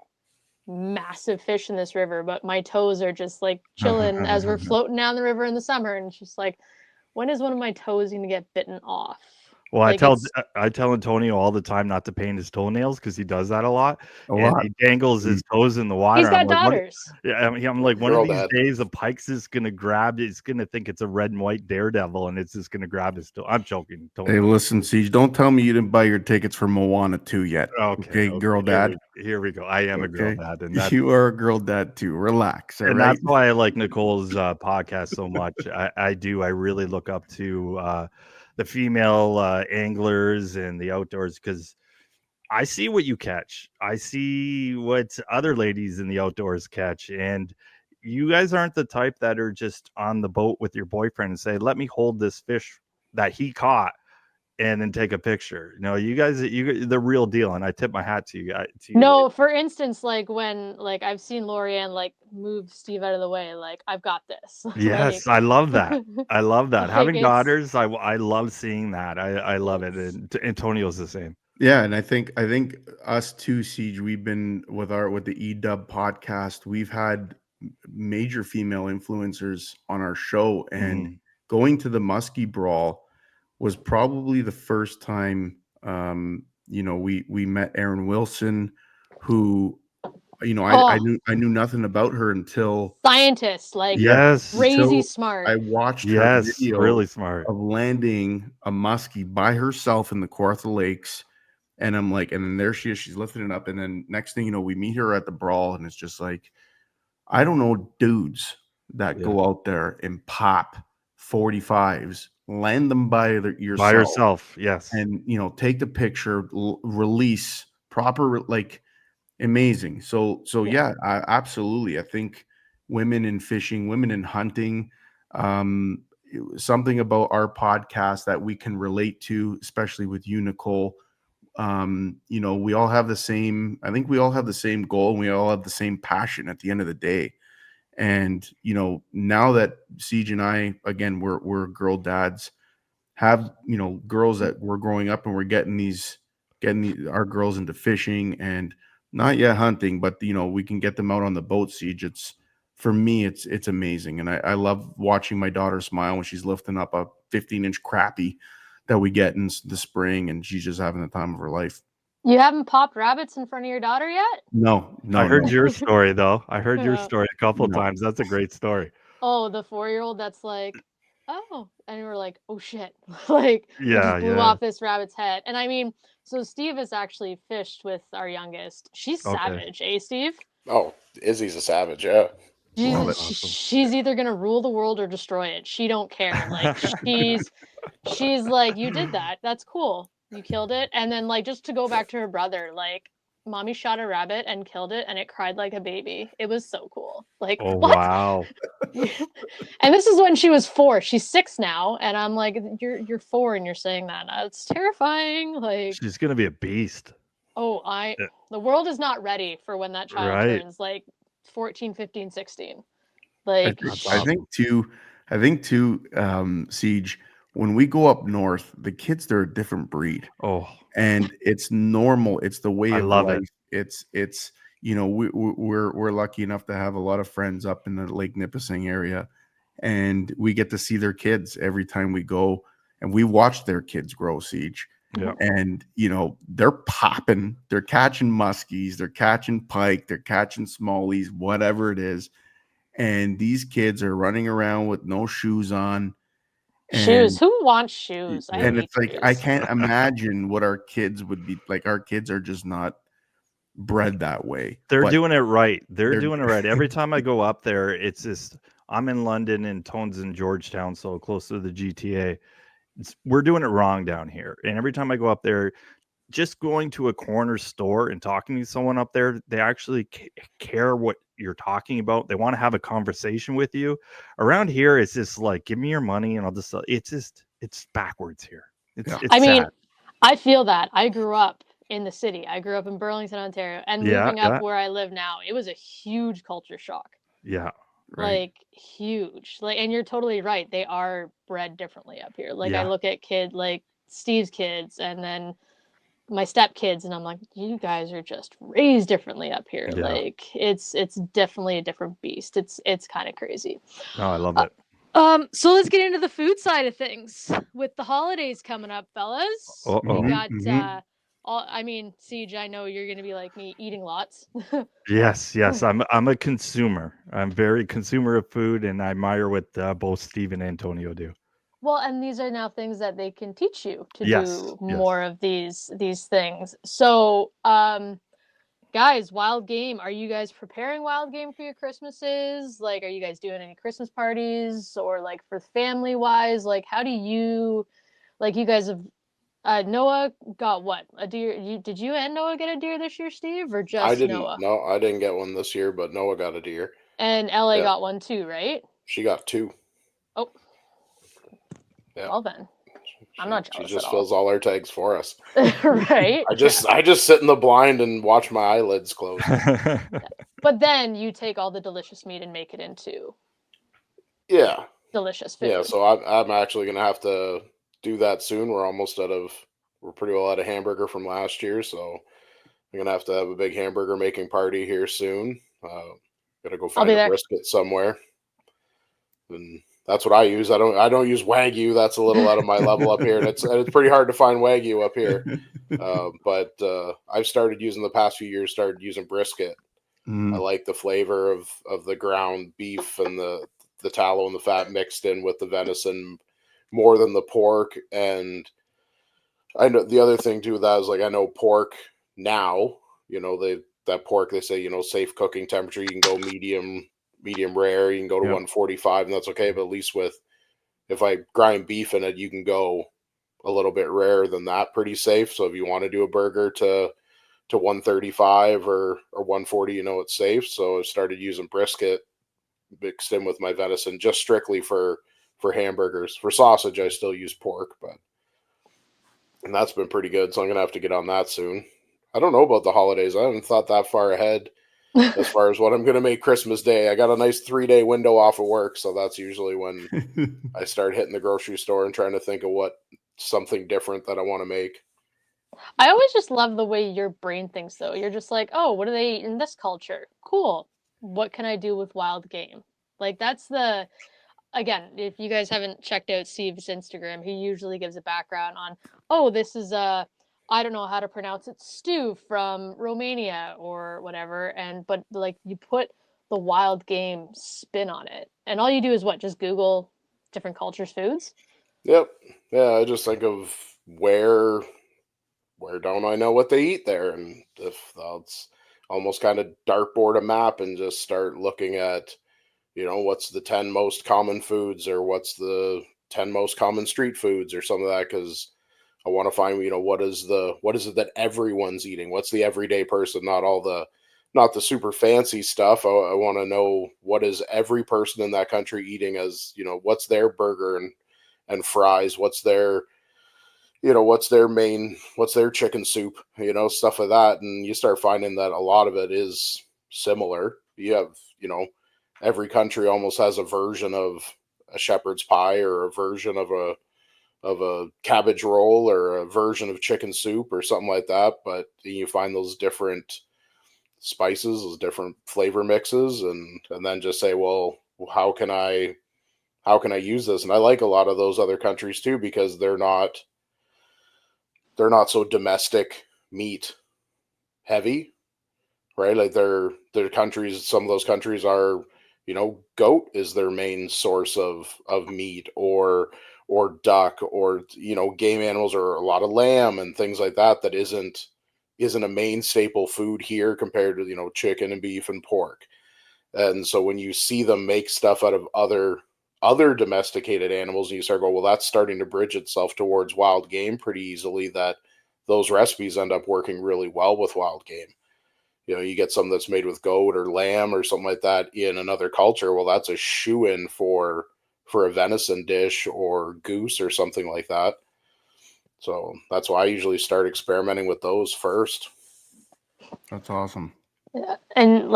massive fish in this river, but my toes are just like chilling as we're floating down the river in the summer, and it's just like, when is one of my toes going to get bitten off? Well, like I tell Antonio all the time not to paint his toenails, because he does that a lot. He dangles his toes in the water. He's got daughters. I'm like, one of these days, a pike's just gonna grab it. He's gonna think it's a red and white daredevil, and it's just gonna grab his toe. I'm joking. Hey, listen, Siege, don't tell me you didn't buy your tickets for Moana 2 yet. Okay, girl dad. Here we go. I am a girl dad, and you are a girl dad too. Relax. And that's why I like Nicole's podcast so much. I really look up to the female anglers and the outdoors, because I see what you catch. I see what other ladies in the outdoors catch. And you guys aren't the type that are just on the boat with your boyfriend and say, let me hold this fish that he caught and then take a picture. No, you guys, the real deal. And I tip my hat to you guys. No, for instance, like when like I've seen Lorianne like move Steve out of the way, like I've got this. Yes, I love that. I love that. Like, having daughters, I love seeing that. I love it. And Antonio's the same. Yeah, and I think us too, Siege, we've been with the EW podcast, we've had major female influencers on our show, and going to the Muskie Brawl was probably the first time we met Aaron Wilson, who, I knew nothing about her until scientist, like crazy smart. I watched her video really smart of landing a musky by herself in the Kawartha Lakes. And I'm like, and then there she is, she's lifting it up. And then next thing you know, we meet her at the brawl, and it's just like, I don't know dudes that go out there and pop 45s, land them by yourself. Yes. And, take the picture, release proper, like amazing. So yeah, absolutely. I think women in fishing, women in hunting, something about our podcast that we can relate to, especially with you, Nicole. We all have the same, I think we all have the same goal, and we all have the same passion at the end of the day. And, now that Siege and I, again, we're girl dads, have, girls that we're growing up, and we're getting our girls into fishing, and not yet hunting, but, we can get them out on the boat, Siege. For me, it's amazing. And I love watching my daughter smile when she's lifting up a 15-inch crappie that we get in the spring, and she's just having the time of her life. You haven't popped rabbits in front of your daughter yet? No. I heard your story, though. I heard your story a couple of times. That's a great story. Oh, the 4-year-old that's like, oh, and we're like, oh shit, like, yeah, blew off this rabbit's head. And I mean, so Steve has actually fished with our youngest. She's savage, Steve? Oh, Izzy's a savage, yeah. She's either gonna rule the world or destroy it. She don't care. Like she's like, you did that. That's cool. You killed it. And then, like, just to go back to her brother, like, mommy shot a rabbit and killed it, and it cried like a baby. It was so cool. Like, oh what? Wow. And this is when she was 4. She's 6 now, and I'm like, you're 4 and you're saying that. It's terrifying. Like, she's gonna be a beast. Oh, the world is not ready for when that child turns like 14, 15, 16. Like, I think too, Siege, when we go up north, the kids, they're a different breed. Oh, and it's normal. It's the way of life. It's we're lucky enough to have a lot of friends up in the Lake Nipissing area, and we get to see their kids every time we go, and we watch their kids grow, Siege. Yeah. And they're popping, they're catching muskies, they're catching pike, they're catching smallies, whatever it is. And these kids are running around with no shoes on. Shoes? Who wants shoes? And it's like, I can't imagine what our kids would be like. Our kids are just not bred that way. They're doing it right. They're doing it right. Every time I go up there, it's just, I'm in London and Tone's in Georgetown, so close to the GTA. We're doing it wrong down here. And every time I go up there, just going to a corner store and talking to someone up there, they actually care what you're talking about. They want to have a conversation with you. Around here, it's just like, give me your money and I'll just, it's backwards here. It's mean, I feel that. I grew up in the city. I grew up in Burlington, Ontario, and moving up where I live now, it was a huge culture shock. Yeah. Right. Like, huge. Like, and you're totally right. They are bred differently up here. Like, I look at like Steve's kids and then my stepkids, and I'm like, you guys are just raised differently up here. Yeah. Like, it's definitely a different beast. It's kind of crazy. Oh, I love it. So let's get into the food side of things. With the holidays coming up, fellas, we got Siege, I know you're gonna be like me, eating lots. Yes. I'm a consumer. I'm very consumer of food, and I admire what both Steve and Antonio do. Well, and these are now things that they can teach you to do more of these things. So, guys, wild game. Are you guys preparing wild game for your Christmases? Like, are you guys doing any Christmas parties, or like for family wise? Like, how do you, like, you guys have, Noah got what? A deer? Did you and Noah get a deer this year, Steve, or just Noah? No, I didn't get one this year, but Noah got a deer. And LA got one too, right? She got 2. Oh. Yeah. Well then, I'm not jealous. She just fills all our tags for us. Right. I just sit in the blind and watch my eyelids close. But then you take all the delicious meat and make it into delicious food. Yeah, so I'm actually gonna have to do that soon. We're pretty well out of hamburger from last year, so I'm gonna have to have a big hamburger making party here soon. Gotta go find a brisket somewhere. And That's what I use. I don't use Wagyu. That's a little out of my level up here, and it's pretty hard to find Wagyu up here. But I've started using the past few years. Started using brisket. I like the flavor of the ground beef and the tallow and the fat mixed in with the venison more than the pork. And I know the other thing too with that is like I know pork now. That pork they say safe cooking temperature. You can go medium rare. You can go to 145, and that's okay. But at least if I grind beef in it, you can go a little bit rarer than that, pretty safe. So if you want to do a burger to 135 or 140, it's safe. So I started using brisket mixed in with my venison just strictly for hamburgers. For sausage, I still use pork, and that's been pretty good. So I'm gonna have to get on that soon. I don't know about the holidays. I haven't thought that far ahead as far as what I'm gonna make Christmas Day. I got a nice 3-day window off of work, so that's usually when I start hitting the grocery store and trying to think of what something different that I want to make. I always just love the way your brain thinks, though. You're just like, oh, what do they eat in this culture? Cool. What can I do with wild game? Like, that's again, if you guys haven't checked out Steve's Instagram, he usually gives a background on, oh, this is I don't know how to pronounce it, stew from Romania or whatever. But like you put the wild game spin on it. And all you do is what? Just Google different cultures' foods? Yep. Yeah, I just think of where don't I know what they eat there? And if that's almost kind of dartboard a map and just start looking at, what's the 10 most common foods or what's the 10 most common street foods or some of that. Cause I want to find, what is it that everyone's eating? What's the everyday person? Not the super fancy stuff. I want to know what is every person in that country eating as, what's their burger and fries? What's their chicken soup, stuff like that. And you start finding that a lot of it is similar. You have, every country almost has a version of a shepherd's pie or a version of a cabbage roll or a version of chicken soup or something like that. But you find those different spices, those different flavor mixes, and then just say, well, how can I use this? And I like a lot of those other countries too, because they're not so domestic meat heavy, right? Like their countries, some of those countries are, goat is their main source of meat or duck or, game animals or a lot of lamb and things like that isn't a main staple food here compared to, chicken and beef and pork. And so when you see them make stuff out of other domesticated animals and you start going, well, that's starting to bridge itself towards wild game pretty easily, that those recipes end up working really well with wild game. You get something that's made with goat or lamb or something like that in another culture. Well, that's a shoo-in for a venison dish or goose or something like that. So that's why I usually start experimenting with those first. That's awesome. Yeah. And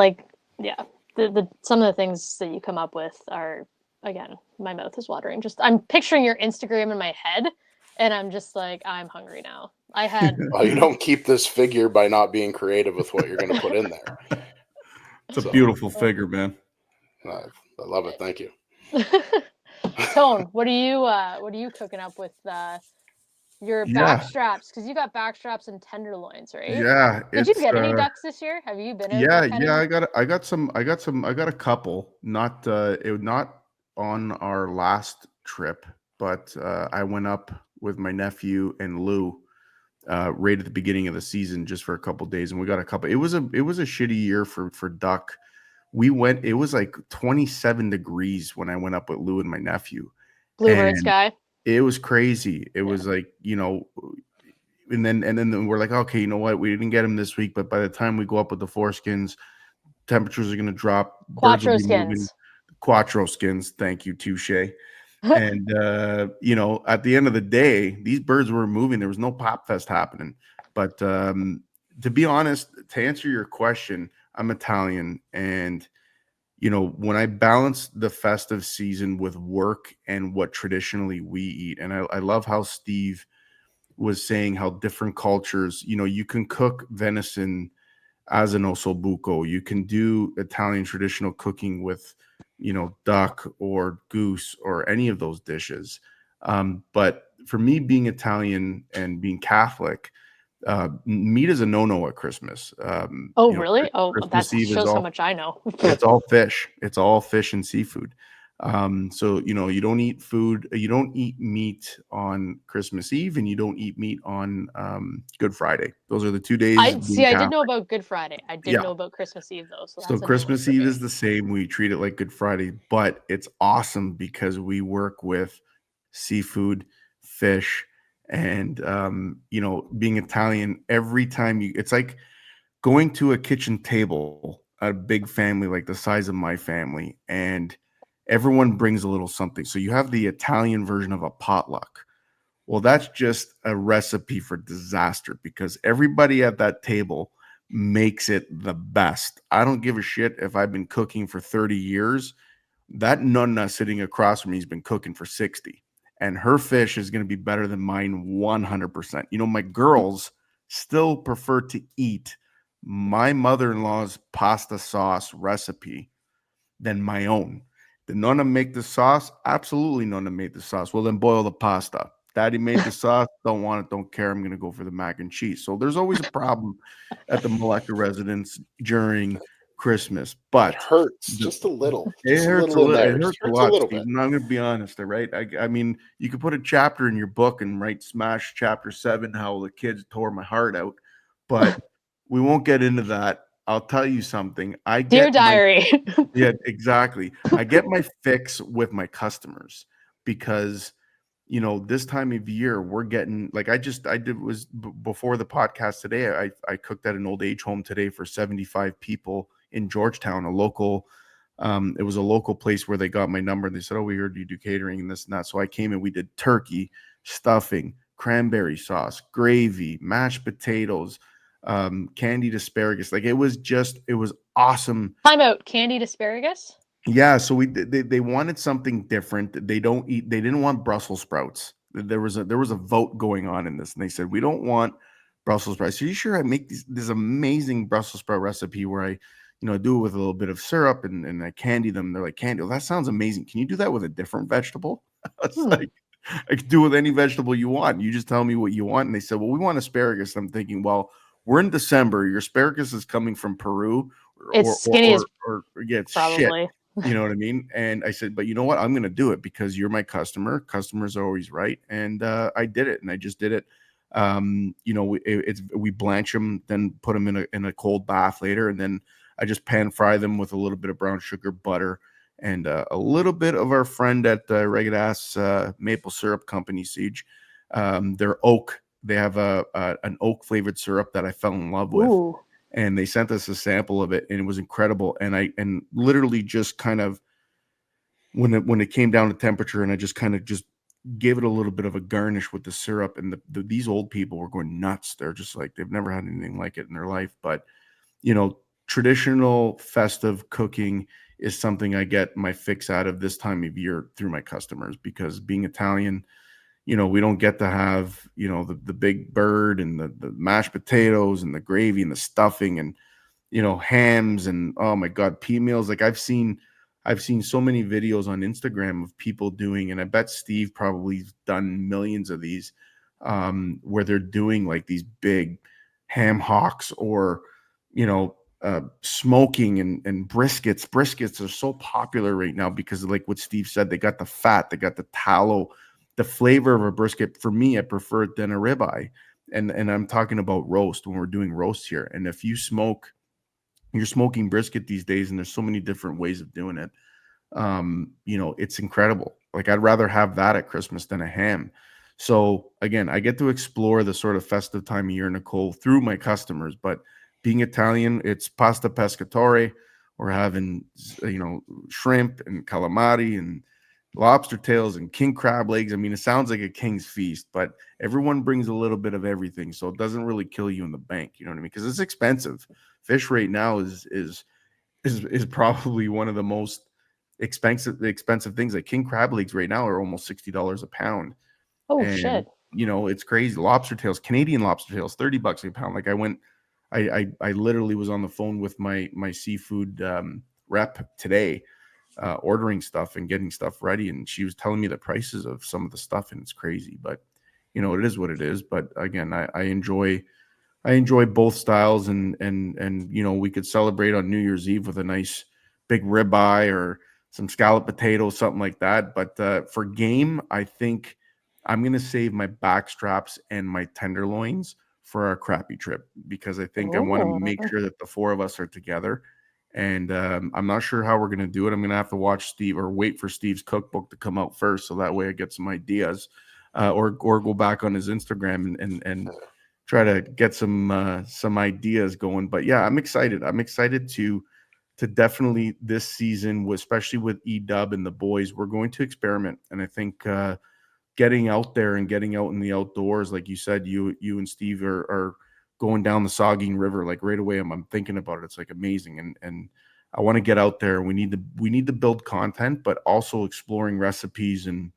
the some of the things that you come up with are, again, my mouth is watering. I'm picturing your Instagram in my head, and I'm just like, I'm hungry now. Well, you don't keep this figure by not being creative with what you're going to put in there. It's a beautiful figure, man. I love it. Thank you. Tone, what are you cooking up with your back straps? Because you got back straps and tenderloins, right? Yeah. Did you get any ducks this year? Have you been? I got a couple. Not on our last trip, but I went up with my nephew and Lou right at the beginning of the season just for a couple days, and we got a couple. It was a shitty year for duck. It was like 27 degrees when I went up with Lou and my nephew. Bluebird sky. It was crazy. It was like, and then we're like, okay, you know what? We didn't get him this week, but by the time we go up with the foreskins, temperatures are going to drop. Quattro skins. Quattro skins. Thank you, touche. And, at the end of the day, these birds were moving. There was no pop fest happening. But to be honest, to answer your question, I'm Italian. And, when I balance the festive season with work and what traditionally we eat, and I love how Steve was saying how different cultures, you can cook venison as an ossobuco. You can do Italian traditional cooking with duck or goose or any of those dishes. But for me, being Italian and being Catholic, meat is a no-no at Christmas. Really? That Christmas Eve shows how much I know. It's all fish. It's all fish and seafood. So you don't eat food. You don't eat meat on Christmas Eve, and you don't eat meat on Good Friday. Those are the 2 days. I did know about Good Friday. I didn't know about Christmas Eve though. So Christmas Eve is the same. We treat it like Good Friday, but it's awesome because we work with seafood, fish, and being Italian, every time it's like going to a kitchen table, a big family like the size of my family, and everyone brings a little something. So you have the Italian version of a potluck. Well, that's just a recipe for disaster because everybody at that table makes it the best. I don't give a shit if I've been cooking for 30 years. That nonna sitting across from me has been cooking for 60. And her fish is going to be better than mine 100%. My girls still prefer to eat my mother-in-law's pasta sauce recipe than my own. Did Nonna make the sauce? Absolutely, Nonna made the sauce. Well, then boil the pasta. Daddy made the sauce. Don't want it. Don't care. I'm going to go for the mac and cheese. So there's always a problem at the Meleca residence during Christmas, but it hurts just a little. It hurts a little. It hurts a lot, Steve. I'm going to be honest. All right. I mean, you could put a chapter in your book and write Smash Chapter 7, how the kids tore my heart out, but we won't get into that. I'll tell you something. Dear diary. Yeah, exactly. I get my fix with my customers because, this time of year we're getting before the podcast today. I cooked at an old age home today for 75 people in Georgetown, a local. It was a local place where they got my number. They said, "Oh, we heard you do catering and this and that." So I came and we did turkey, stuffing, cranberry sauce, gravy, mashed potatoes, candied asparagus. Like it was awesome. Time out. Candied asparagus? Yeah, so they wanted something different. They didn't want Brussels sprouts. There was a vote going on in this, and they said, "We don't want Brussels sprouts." So you sure I make this amazing Brussels sprout recipe where I do it with a little bit of syrup and I candy them. They're like, "Candy, well, that sounds amazing. Can you do that with a different vegetable?" I was like, "I can do it with any vegetable you want. You just tell me what you want." And they said, "Well, we want asparagus." I'm thinking, well, we're in December. Your asparagus is coming from Peru. It's skinny as it's probably. Shit. You know what I mean? And I said, but you know what? I'm going to do it because you're my customer. Customers are always right. And I did it, and I just did it. We blanch them, then put them in a cold bath later, and then I just pan fry them with a little bit of brown sugar, butter, and a little bit of our friend at Ragged Ass Maple Syrup Company, Siege. Their oak. They have an oak flavored syrup that I fell in love with. Ooh. And they sent us a sample of it, and it was incredible. And literally just kind of when it came down to temperature, and I just kind of just gave it a little bit of a garnish with the syrup. And these old people were going nuts. They're just like they've never had anything like it in their life. But traditional festive cooking is something I get my fix out of this time of year through my customers because being Italian. We don't get to have, the big bird and the mashed potatoes and the gravy and the stuffing and, hams and, oh my God, pea meals. Like I've seen so many videos on Instagram of people doing, and I bet Steve probably done millions of these, where they're doing like these big ham hocks or, smoking and briskets. Briskets are so popular right now because like what Steve said, they got the fat, they got the tallow. The flavor of a brisket, for me, I prefer it than a ribeye. And I'm talking about roast when we're doing roast here. And if you're smoking brisket these days, and there's so many different ways of doing it, it's incredible. Like I'd rather have that at Christmas than a ham. So again, I get to explore the sort of festive time of year, Nicole, through my customers. But being Italian, it's pasta pescatore. We're having, shrimp and calamari and lobster tails and king crab legs. I mean, it sounds like a king's feast, but everyone brings a little bit of everything, so it doesn't really kill you in the bank. You know what I mean? Because it's expensive. Fish right now is probably one of the most expensive things. Like king crab legs right now are almost $60 a pound. Oh shit! It's crazy. Lobster tails, Canadian lobster tails, $30 a pound. Like I literally was on the phone with my seafood rep today. ordering stuff and getting stuff ready. And she was telling me the prices of some of the stuff, and it's crazy. But it is what it is. But again, I enjoy both styles, and we could celebrate on New Year's Eve with a nice big ribeye or some scalloped potatoes, something like that. But for game, I think I'm going to save my back straps and my tenderloins for our crappie trip, because I think I want to make sure that the four of us are together. And I'm not sure how we're going to do it. I'm going to have to wait for Steve's cookbook to come out first, so that way I get some ideas, or go back on his Instagram and try to get some ideas going. But yeah, I'm excited. I'm excited to definitely this season, especially with E-Dub and the boys, we're going to experiment. And I think getting out there and getting out in the outdoors, like you said, you and Steve are going down the Saugeen River, like right away. I'm thinking about it. It's like amazing. And I want to get out there. We need to build content, but also exploring recipes and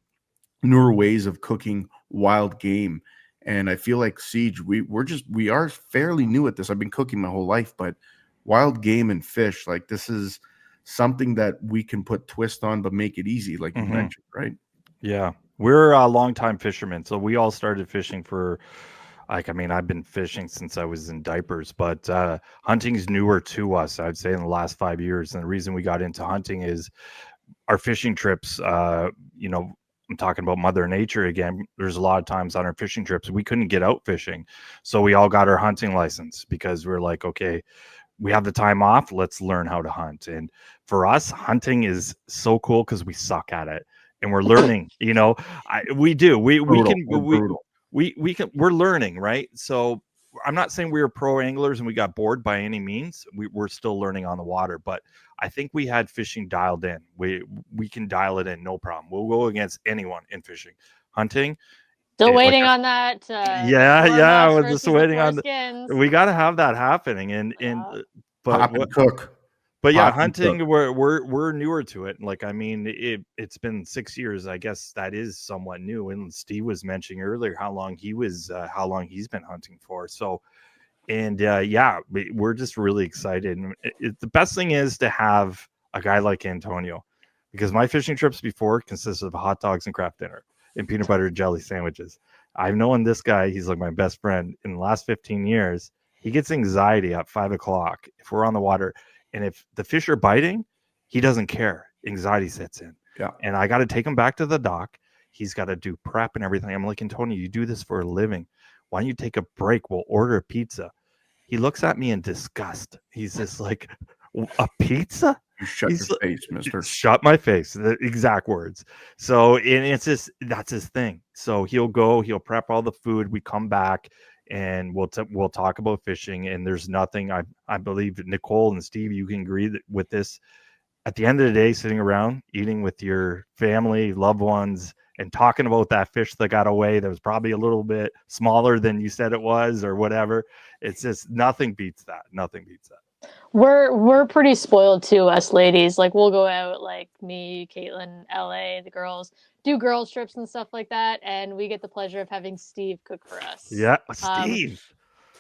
newer ways of cooking wild game. And I feel like Siege, we are fairly new at this. I've been cooking my whole life, but wild game and fish, like this is something that we can put twist on, but make it easy, like you mentioned, right? Yeah. We're a longtime fishermen. So we all started fishing for, I've been fishing since I was in diapers, but hunting's newer to us, I'd say, in the last 5 years. And the reason we got into hunting is our fishing trips, I'm talking about Mother Nature again. There's a lot of times on our fishing trips, we couldn't get out fishing. So we all got our hunting license because we're like, okay, we have the time off. Let's learn how to hunt. And for us, hunting is so cool because we suck at it and we're learning, we do. We're learning, right? So I'm not saying we were pro anglers and we got bored by any means. We're still learning on the water, but I think we had fishing dialed in. We can dial it in, no problem. We'll go against anyone in fishing. Hunting, still waiting on that. We're just waiting on. We got to have that happening, cook. But yeah, hunting, we're newer to it. Like, it's been 6 years. I guess that is somewhat new. And Steve was mentioning earlier how long he's been hunting for. So, and we're just really excited. And the best thing is to have a guy like Antonio, because my fishing trips before consisted of hot dogs and craft dinner and peanut butter and jelly sandwiches. I've known this guy. He's like my best friend. In the last 15 years, he gets anxiety at 5 o'clock if we're on the water. And if the fish are biting, he doesn't care. Anxiety sets in. Yeah. And I got to take him back to the dock. He's got to do prep and everything. I'm like, Antonio, you do this for a living. Why don't you take a break? We'll order a pizza. He looks at me in disgust. He's just like, a pizza? Shut your face, mister. Shut my face. The exact words. So, and that's his thing. So he'll prep all the food. We come back and we'll talk about fishing. And there's nothing, I believe Nicole and Steve, you can agree with this. At the end of the day, sitting around eating with your family, loved ones, and talking about that fish that got away that was probably a little bit smaller than you said it was or whatever. It's just nothing beats that. Nothing beats that. We're pretty spoiled too, us ladies. Like, we'll go out, like me, Caitlin, LA, the girls, do girls trips and stuff like that, and we get the pleasure of having Steve cook for us. Yeah, Steve.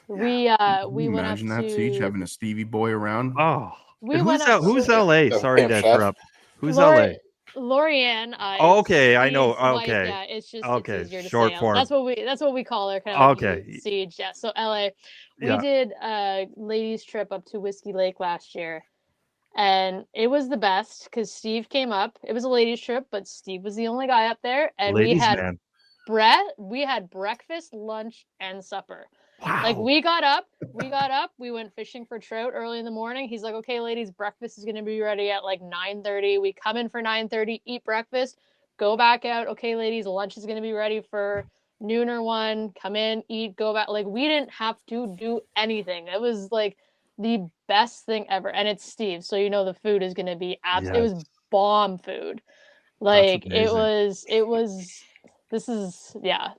We went up that, Siege, having a Stevie boy around. Oh, who's LA? Sorry to interrupt. Who's LA? Lorianne. Okay, I know. Wife. Okay. Yeah, it's just okay. It's easier to Short say. form. That's what we call her. Kind of okay. Siege. Yeah. So LA. We did a ladies trip up to Whiskey Lake last year, and it was the best because Steve came up. It was a ladies trip, but Steve was the only guy up there, and we had breakfast, lunch, and supper. Wow. Like, we got up, we went fishing for trout early in the morning. He's like, okay, ladies, breakfast is going to be ready at like 9:30. We come in for 9:30, eat breakfast, go back out. Okay, ladies, lunch is going to be ready for noon or 1. Come in, eat, go back. Like, we didn't have to do anything. It was like the best thing ever. And it's Steve, so the food is going to be it was bomb food. Like, it was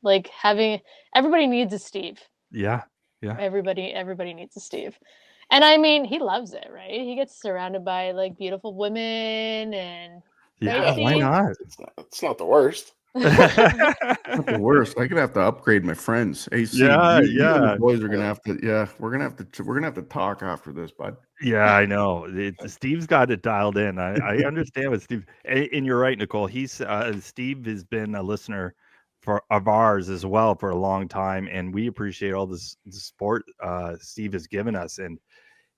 like everybody needs a Steve. Yeah. Everybody needs a Steve. And he loves it, right? He gets surrounded by like beautiful women and why not? It's not the worst. Not the worst. I'm gonna have to upgrade my friends. Hey, see, you and the boys are gonna have to. Yeah, we're gonna have to talk after this, bud. Yeah, I know. Steve's got it dialed in. I understand what Steve. And you're right, Nicole. He's Steve has been a listener of ours as well for a long time, and we appreciate all the support Steve has given us. And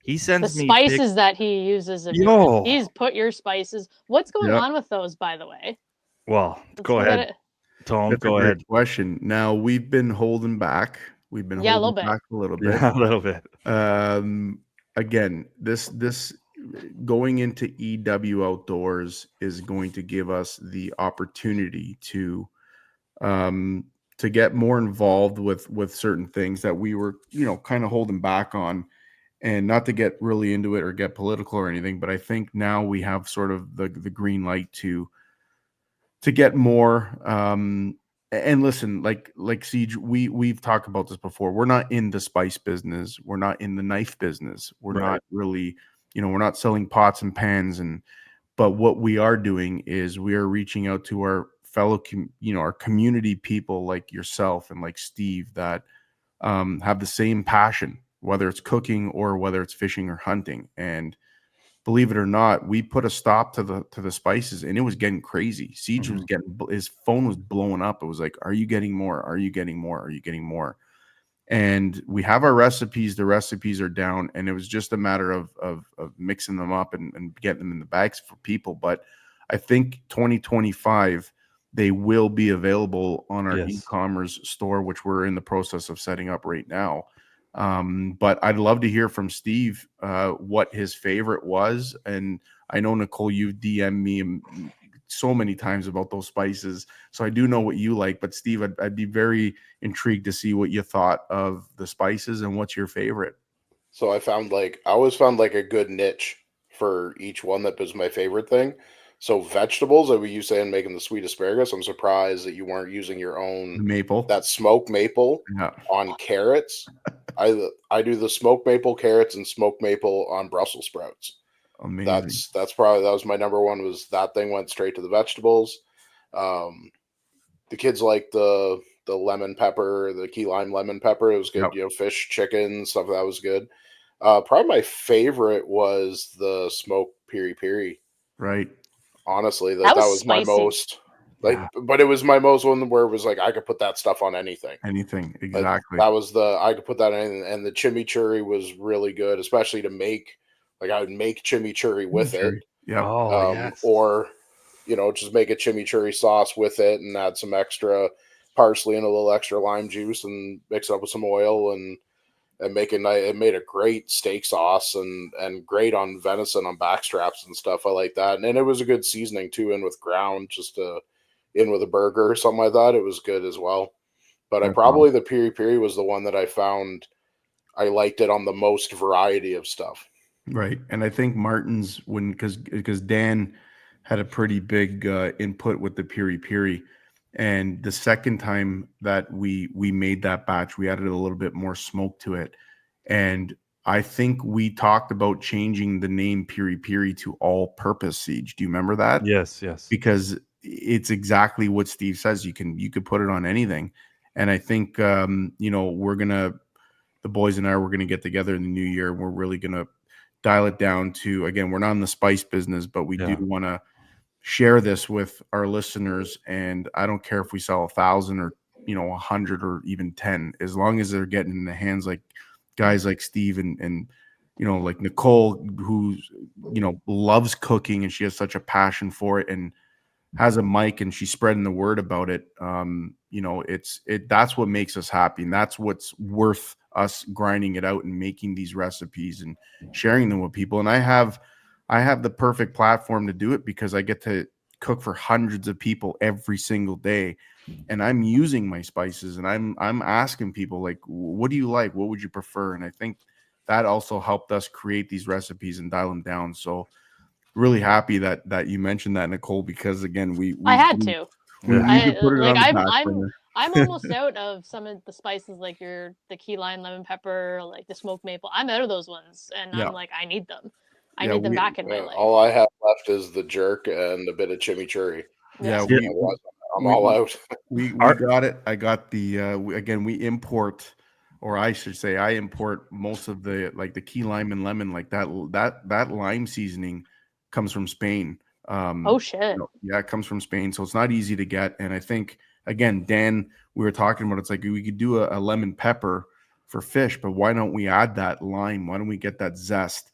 he sends the me spices that he uses. He's put your spices. What's going on with those, by the way? Well, go ahead, Tom. That's go a ahead. great question. Now we've been holding back. We've been holding back a little bit. Yeah, a little bit. Again, this going into EW Outdoors is going to give us the opportunity to get more involved with certain things that we were, kind of holding back on, and not to get really into it or get political or anything, but I think now we have sort of the green light to get more. And listen, like Siege, we've talked about this before. We're not in the spice business. We're not in the knife business. We're not really, we're not selling pots and pans. But what we are doing is we are reaching out to our fellow, our community people like yourself and like Steve that have the same passion, whether it's cooking or whether it's fishing or hunting. And believe it or not, we put a stop to the spices, and it was getting crazy. Siege was his phone was blowing up. It was like, "Are you getting more? Are you getting more? Are you getting more?" And we have our recipes. The recipes are down, and it was just a matter of mixing them up and getting them in the bags for people. But I think 2025 they will be available on our e-commerce store, which we're in the process of setting up right now. But I'd love to hear from Steve what his favorite was. And I know, Nicole, you've DM'd me so many times about those spices, so I do know what you like. But Steve, I'd be very intrigued to see what you thought of the spices and what's your favorite. So I always found like a good niche for each one that was my favorite thing. So vegetables, like we used to in making the sweet asparagus, I'm surprised that you weren't using your own maple, that smoked maple on carrots. I do the smoked maple carrots and smoked maple on Brussels sprouts. Amazing. That was my number one. Was that thing went straight to the vegetables. The kids like the lemon pepper, the key lime lemon pepper. It was good. Fish, chicken, stuff that was good. Probably my favorite was the smoked piri piri. Right. Honestly, that was my most but it was my most one where it was like I could put that stuff on anything. Exactly. That was I could put that on anything. And the chimichurri was really good, especially to make. Like I would make chimichurri with it. Yeah. Or just make a chimichurri sauce with it and add some extra parsley and a little extra lime juice and mix it up with some oil and make it nice. It made a great steak sauce and great on venison on backstraps and stuff. I like that. And it was a good seasoning too, in with ground, in with a burger or something like that. It was good as well. But the piri piri was the one that I found I liked it on the most variety of stuff. Right. And I think Martin's because Dan had a pretty big input with the piri piri. And the second time that we made that batch, we added a little bit more smoke to it. And I think we talked about changing the name piri piri to all purpose Siege. Do you remember that? Yes. Because it's exactly what Steve says. You could put it on anything. And I think, the boys and we're going to get together in the new year. And we're really going to dial it down to, again, we're not in the spice business, but we do want to share this with our listeners. And I don't care if we sell 1,000 or 100 or even 10, as long as they're getting in the hands like guys like Steve and like Nicole, who loves cooking and she has such a passion for it and has a mic and she's spreading the word about it. That's what makes us happy, and that's what's worth us grinding it out and making these recipes and sharing them with people. And I have the perfect platform to do it because I get to cook for hundreds of people every single day, and I'm using my spices and I'm asking people like, what do you like? What would you prefer? And I think that also helped us create these recipes and dial them down. So really happy that you mentioned that, Nicole, because again, I had to. I'm I'm almost out of some of the spices, like the key lime lemon pepper, like the smoked maple. I'm out of those ones, and I'm like, I need them. I need them back in my life. All I have left is the jerk and a bit of chimichurri. Yeah, I'm all out. We got it. I got the again. We import, or I should say, I import most of the the key lime and lemon, like that lime seasoning comes from Spain. Oh shit! Yeah, it comes from Spain, so it's not easy to get. And I think again, Dan, we were talking about it's like we could do a lemon pepper for fish, but why don't we add that lime? Why don't we get that zest?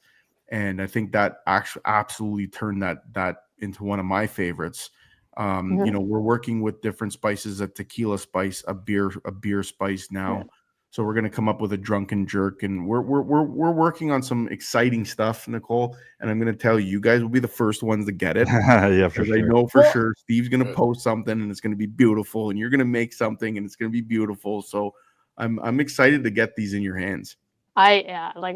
And I think that actually absolutely turned that into one of my favorites. You know, we're working with different spices, a tequila spice, a beer spice now. So we're going to come up with a drunken jerk, and we're working on some exciting stuff, Nicole. And I'm going to tell you, you guys will be the first ones to get it. Yeah, for sure. I know for sure Steve's going to post something, and it's going to be beautiful, and you're going to make something, and it's going to be beautiful. So I'm excited to get these in your hands. Like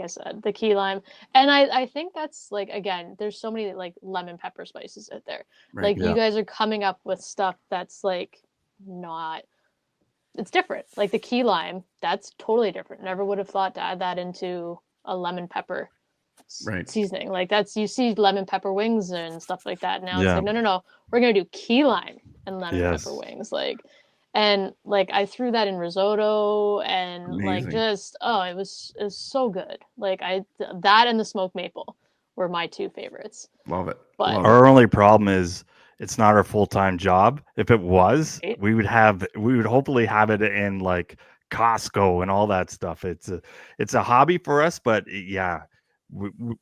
I said, the key lime, and I think that's like, again, there's so many like lemon pepper spices out there. Right, you guys are coming up with stuff that's like not. It's different. Like the key lime, that's totally different. Never would have thought to add that into a lemon pepper seasoning. Like you see lemon pepper wings and stuff like that. Now it's like, no, we're gonna do key lime and lemon pepper wings. And I threw that in risotto, and amazing. It was so good. That and the smoked maple were my two favorites. Love it. But our only problem is it's not our full-time job. If it was, we would hopefully have it in like Costco and all that stuff. It's a hobby for us, but yeah,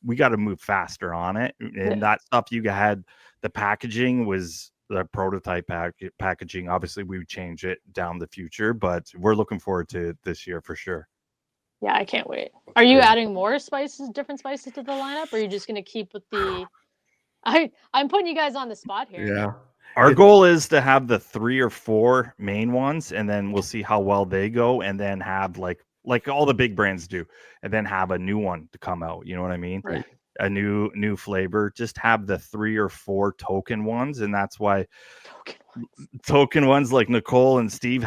we got to move faster on it. And that stuff you had, the packaging was the prototype packaging. Obviously we would change it down the future, but we're looking forward to this year for sure. Yeah, I can't wait. Are you adding more different spices to the lineup, or are you just going to keep with the... I'm putting you guys on the spot here. Yeah. Our goal is to have the 3 or 4 main ones, and then we'll see how well they go, and then have like all the big brands do, and then have a new one to come out. You know what I mean? Right. A new flavor. Just have the 3 or 4 token ones, and that's why token ones like Nicole and Steve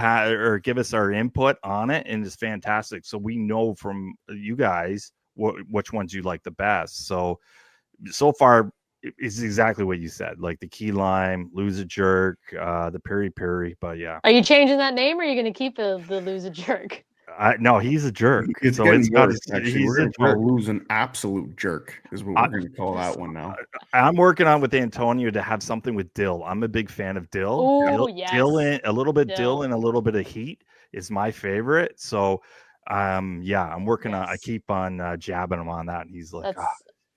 give us our input on it, and it's fantastic. So we know from you guys which ones you like the best. So far, it's exactly what you said, like the key lime, lose a jerk, the peri peri. But yeah, are you changing that name, or are you going to keep the lose a jerk? No, he's a jerk. It's worse, actually. We're going to lose an absolute jerk is what we're going to call that one now. I'm working on with Antonio to have something with dill. I'm a big fan of dill. Oh, yes. Dill and a little bit dill and a little bit of heat is my favorite. So, I'm working on. I keep on jabbing him on that, and he's like,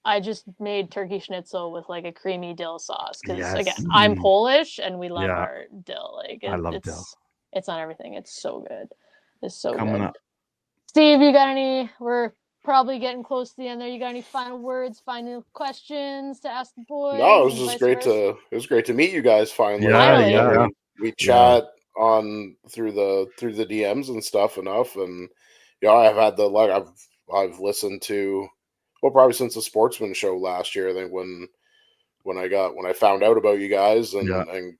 I just made turkey schnitzel with like a creamy dill sauce because again, I'm Polish and we love our dill. I love dill. It's on everything. It's so good. It's so coming good. Up. Steve, you got any? We're probably getting close to the end there. You got any final words, final questions to ask the boys? No, it was just great to meet you guys finally. Yeah. We chat on through the DMs and stuff enough, and I've had the luck. I've listened to probably since the Sportsman show last year. I think when I found out about you guys and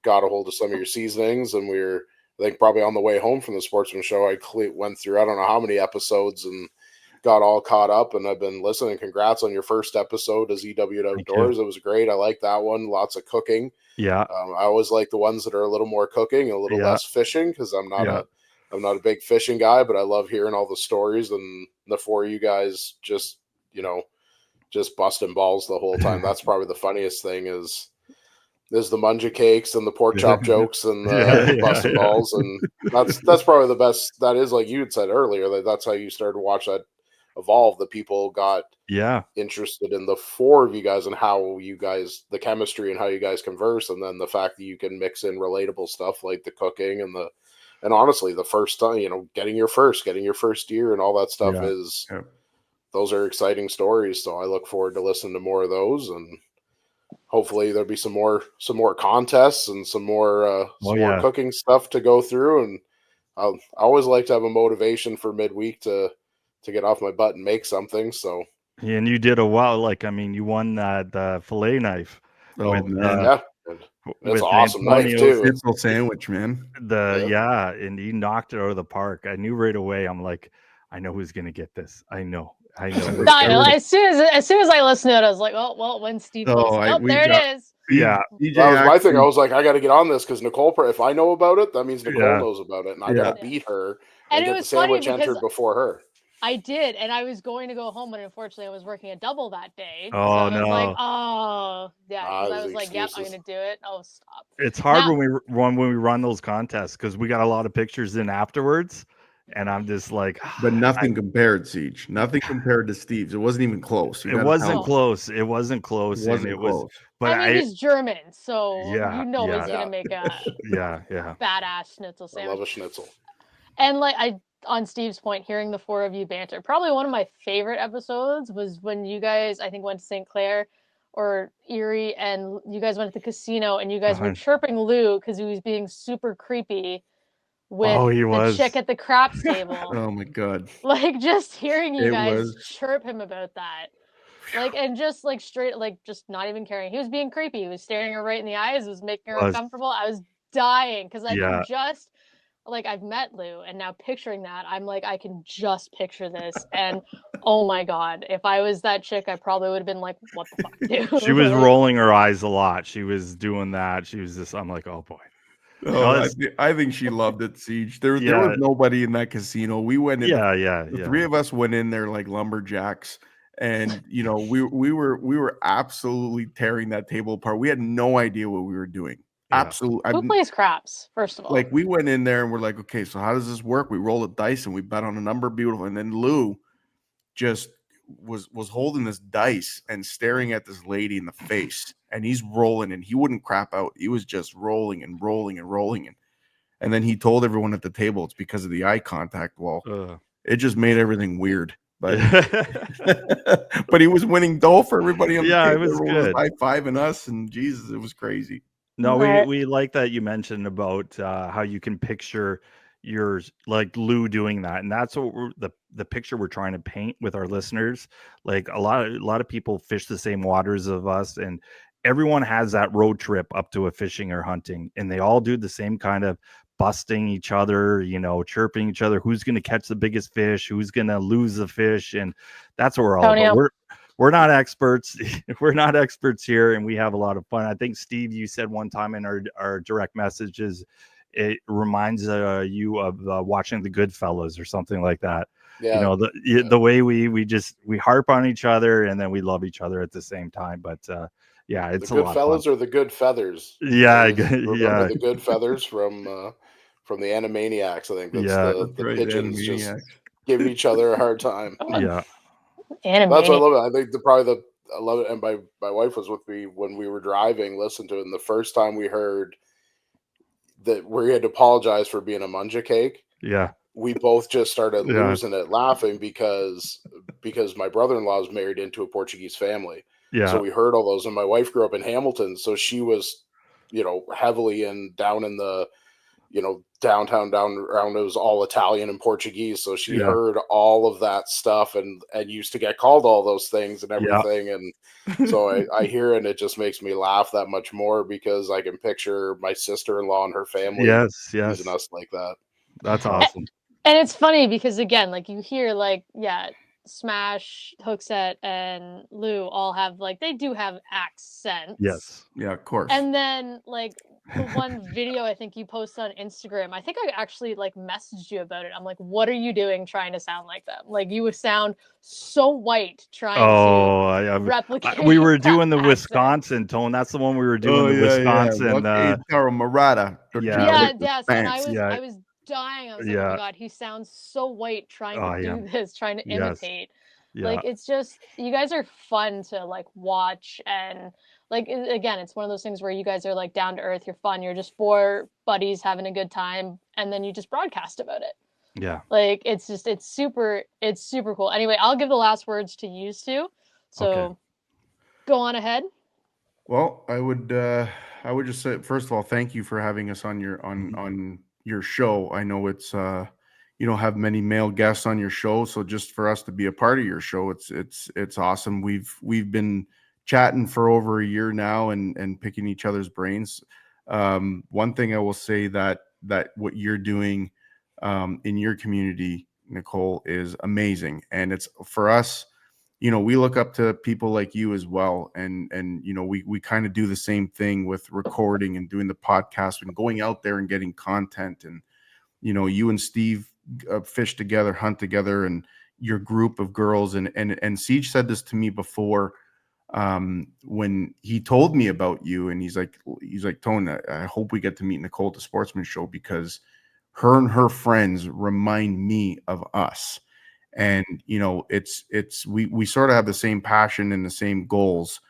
got a hold of some of your seasonings, and we were, I think, probably on the way home from the Sportsman show, I went through, I don't know how many episodes, and got all caught up, and I've been listening. Congrats on your first episode as EW Outdoors. It was great. I like that one. Lots of cooking. Yeah. I always like the ones that are a little more cooking, a little less fishing, because I'm not a big fishing guy, but I love hearing all the stories, and the 4 of you guys just busting balls the whole time. That's probably the funniest thing is the munja cakes and the pork chop jokes and the busting balls, and that's probably the best. That is, like you had said earlier, that's how you started to watch that evolve. The people got interested in the 4 of you guys and how you guys, the chemistry and how you guys converse, and then the fact that you can mix in relatable stuff like the cooking and honestly the first time, getting your first deer and all that stuff is. Those are exciting stories, so I look forward to listening to more of those, and hopefully there'll be some more contests and some more cooking stuff to go through. And I always like to have a motivation for midweek to get off my butt and make something. So and you did you won the fillet knife. It's an awesome knife too. Schnitzel sandwich, man. And you knocked it out of the park. I knew right away. I'm like, I know who's gonna get this. I know. I know. No, as soon as I listened to it, I was like, oh well, when Steve there it is. Yeah, that was my thing. I was like, I got to get on this because Nicole. If I know about it, that means Nicole knows about it, and I got to beat her and get the sandwich entered before her. I did, and I was going to go home, but unfortunately, I was working a double that day. Oh, so I no. was like, oh, yeah, because I was like, yep, I'm going to do it. Oh, stop. It's hard when we run those contests because we got a lot of pictures in afterwards, and I'm just like, but nothing compared, Siege. Nothing compared to Steve's. It wasn't even close. It wasn't close. It wasn't close. But I mean, he's German, so he's going to make a badass schnitzel sandwich. I love a schnitzel. And like on Steve's point, hearing the four of you banter, probably one of my favorite episodes was when you guys, I think, went to St. Clair or Erie, and you guys went to the casino, and you guys were chirping Lou because he was being super creepy with the chick at the craps table. Oh my god! Like just hearing you guys chirp him about that, like, and just like straight, like just not even caring. He was being creepy. He was staring her right in the eyes. It was making her uncomfortable. I was dying because I can just. Like, I've met Lou, and now picturing that, I'm like, I can just picture this. And, oh, my God, if I was that chick, I probably would have been like, what the fuck, dude? She was rolling her eyes a lot. She was doing that. She was just, I'm like, oh, boy. Oh, I think she loved it, Siege. There was nobody in that casino. We went in. The three of us went in there like lumberjacks. And, you know, we were absolutely tearing that table apart. We had no idea what we were doing. Absolutely. Who plays craps, first of all? Like, we went in there and we're like, okay, so how does this work? We roll a dice and we bet on a number. Beautiful. And then Lou just was holding this dice and staring at this lady in the face, and he's rolling, and he wouldn't crap out. He was just rolling and rolling and rolling. And then he told everyone at the table it's because of the eye contact. Well, it just made everything weird. But but he was winning dough for everybody on the table. It was good. High-fiving us, and Jesus, it was crazy. No, we like that you mentioned about how you can picture yours, like Lou doing that, and that's what the picture we're trying to paint with our listeners. Like a lot of people fish the same waters of us, and everyone has that road trip up to a fishing or hunting, and they all do the same kind of busting each other, you know, chirping each other. Who's going to catch the biggest fish? Who's going to lose the fish? And that's what we're all about. We're not experts. We're not experts here, and we have a lot of fun. I think, Steve, you said one time in our direct messages, it reminds you of watching the Goodfellas or something like that. Yeah. You know, the way we harp on each other, and then we love each other at the same time. But it's the Goodfellas or the Good Feathers. Yeah, remember the Good Feathers from the Animaniacs. I think that's the pigeons just giving each other a hard time. Yeah. That's what I love it. I think I love it. And my wife was with me when we were driving, listened to it. And the first time we heard that we had to apologize for being a munja cake. Yeah. We both just started losing it laughing because my brother-in-law is married into a Portuguese family. Yeah. So we heard all those, and my wife grew up in Hamilton. So she was, heavily down in the, downtown, down around, it was all Italian and Portuguese. So she heard all of that stuff and used to get called all those things and everything. Yeah. And so I hear it, and it just makes me laugh that much more because I can picture my sister-in-law and her family using us like that. That's awesome. And it's funny because, again, like you hear Smash, Hookset, and Lou all have they do have accents. Yes. Yeah, of course. And then the one video I think you posted on Instagram, I think I actually messaged you about it. I'm like, what are you doing trying to sound like them? Like, you would sound so white trying to replicate. We were doing the accent. Wisconsin tone. That's the one we were doing. Wisconsin. Marata. Yes. And I was dying. I was like, oh my God, he sounds so white trying to do this, trying to imitate. Yes. It's just, you guys are fun to watch, and again, it's one of those things where you guys are down to earth, you're fun, you're just four buddies having a good time, and then you just broadcast about it. Yeah. It's super cool. Anyway, I'll give the last words to you two. So go on ahead. Well, I would just say, first of all, thank you for having us on your show. I know it's you don't have many male guests on your show, so just for us to be a part of your show, it's awesome. We've been chatting for over a year now and picking each other's brains. One thing I will say that what you're doing in your community Nicole, is amazing. And it's for us, we look up to people like you as well. And we kind of do the same thing with recording and doing the podcast and going out there and getting content. And, you and Steve fish together, hunt together, and your group of girls. And Siege said this to me before, when he told me about you, and he's like, Tone, I hope we get to meet Nicole at the Sportsman Show, because her and her friends remind me of us. And, we sort of have the same passion and the same goals.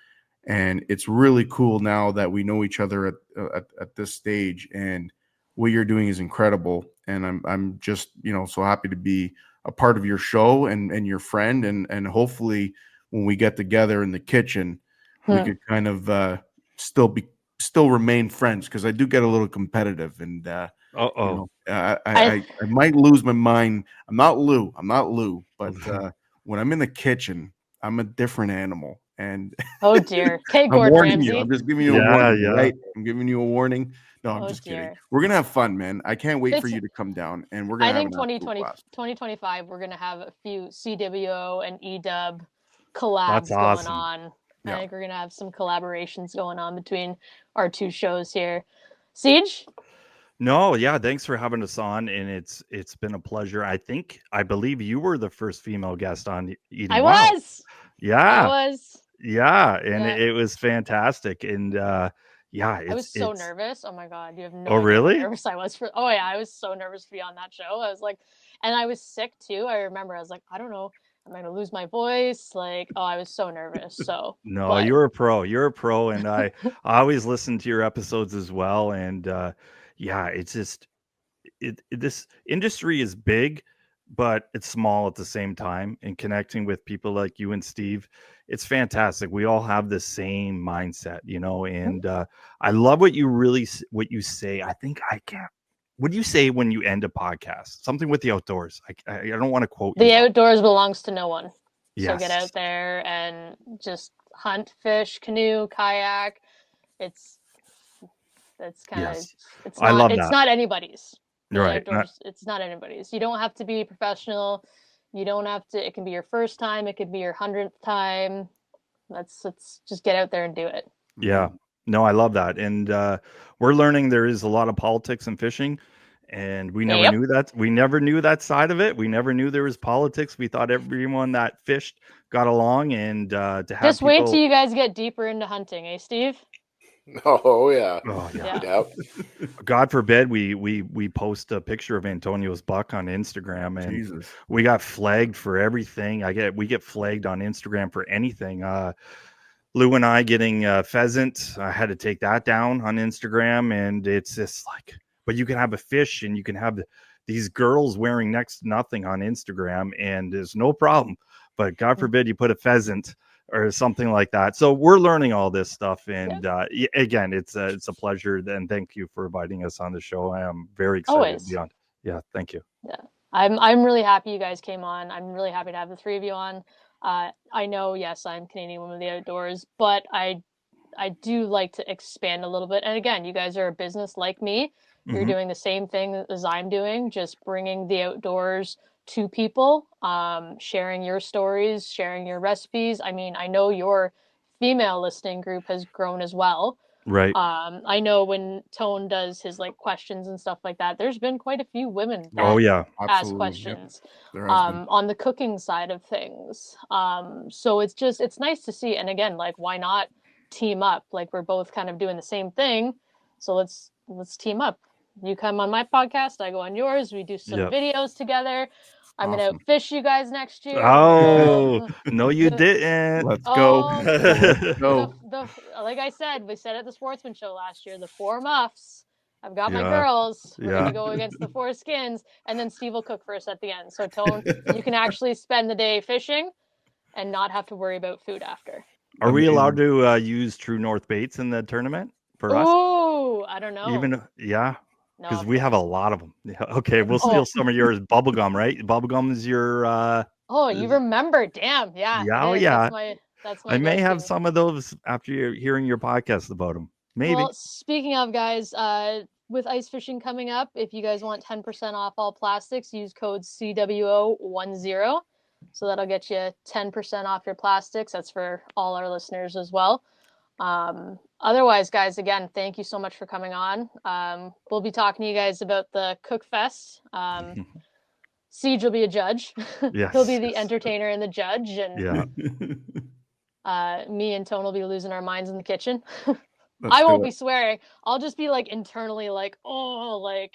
And it's really cool now that we know each other at this stage, and what you're doing is incredible. And I'm just, so happy to be a part of your show and your friend. And hopefully when we get together in the kitchen, we could kind of still remain friends, because I do get a little competitive, and I might lose my mind. I'm not Lou, but when I'm in the kitchen, I'm a different animal. And oh dear, I'm warning you. I'm just giving you a warning, right? I'm giving you a warning. No, I'm just kidding. We're gonna have fun, man. I can't wait for you to come down, and we're gonna. I think 2025, we're gonna have a few CWO and EW collabs going on. I think we're gonna have some collaborations going on between our two shows here. Siege? No, yeah, thanks for having us on, and it's been a pleasure. I believe you were the first female guest on Eating Wild. I was. Yeah, and it was fantastic, and I was so nervous. Oh my God, you have no idea really? How nervous I was I was so nervous to be on that show. I was like, and I was sick too. I remember I was like, I don't know, am I gonna lose my voice? Like, I was so nervous. So no, you're a pro, and I always listen to your episodes as well. And it's just this industry is big, but it's small at the same time. And connecting with people like you and Steve, it's fantastic. We all have the same mindset, and I love what you say. I think I can't. What do you say when you end a podcast? Something with the outdoors. I don't want to quote the outdoors belongs to no one. Yes. So get out there and just hunt, fish, canoe, kayak. It's kind of it's not anybody's. Right. It's not anybody's. You don't have to be professional. You don't have to. It can be your first time. It could be your 100th time. Let's just get out there and do it. Yeah. No, I love that. And we're learning there is a lot of politics in fishing, and we never knew that. We never knew that side of it. We never knew there was politics. We thought everyone that fished got along, and to have just wait till you guys get deeper into hunting, eh, Steve? Oh yeah. God forbid we post a picture of Antonio's buck on Instagram, and we got flagged for everything. We get flagged on Instagram for anything. Lou and I getting pheasant, I had to take that down on Instagram, and it's just like, but you can have a fish, and you can have these girls wearing next to nothing on Instagram, and there's no problem. But God forbid you put a pheasant or something like that. So we're learning all this stuff, and again, it's a pleasure. And thank you for inviting us on the show. I am very excited to be on. Yeah, thank you. Yeah, I'm really happy you guys came on. I'm really happy to have the three of you on. I know, yes, I'm Canadian Woman of the Outdoors, but I do like to expand a little bit. And again, you guys are a business like me. You're doing the same thing as I'm doing, just bringing the outdoors to people, sharing your stories, sharing your recipes. I mean, I know your female listening group has grown as well. Right. I know when Tone does his questions and stuff like that, there's been quite a few women that ask questions on the cooking side of things. So it's nice to see. And again, why not team up? We're both kind of doing the same thing. So let's team up. You come on my podcast, I go on yours. We do some videos together. I'm going to outfish you guys next year. Oh, no, you didn't. Let's go. Like I said, we said at the Sportsman Show last year, the 4 muffs. I've got my girls. We're going to go against the 4 skins, and then Steve will cook for us at the end. So, Tone, you can actually spend the day fishing and not have to worry about food after. Are we allowed to use True North baits in the tournament for us? Ooh, I don't know. Because we have a lot of them. Okay, we'll steal some of yours. Bubblegum, right? Bubblegum is your... you remember. Damn, yeah. That's my I may have some of those after hearing your podcast about them. Maybe. Well, speaking of, guys, with ice fishing coming up, if you guys want 10% off all plastics, use code CWO10. So that'll get you 10% off your plastics. That's for all our listeners as well. Otherwise, guys, again, thank you so much for coming on. We'll be talking to you guys about the Cook Fest. Siege will be a judge. Yes, he'll be the entertainer and the judge, and yeah. Me and Tone will be losing our minds in the kitchen. I won't be swearing. I'll just be like internally like, oh, like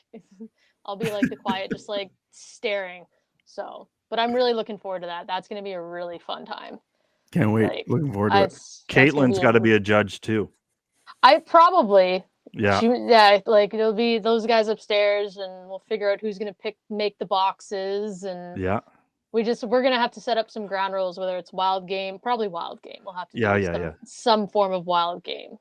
I'll be like the quiet, just like staring. So, but I'm really looking forward to that. That's going to be a really fun time. Can't wait. Like, looking forward to it. Caitlin's got to be a judge too. I probably. Yeah. Like it'll be those guys upstairs, and we'll figure out who's going to make the boxes, and yeah. We're going to have to set up some ground rules, whether it's wild game, probably wild game. We'll have to do some form of wild game.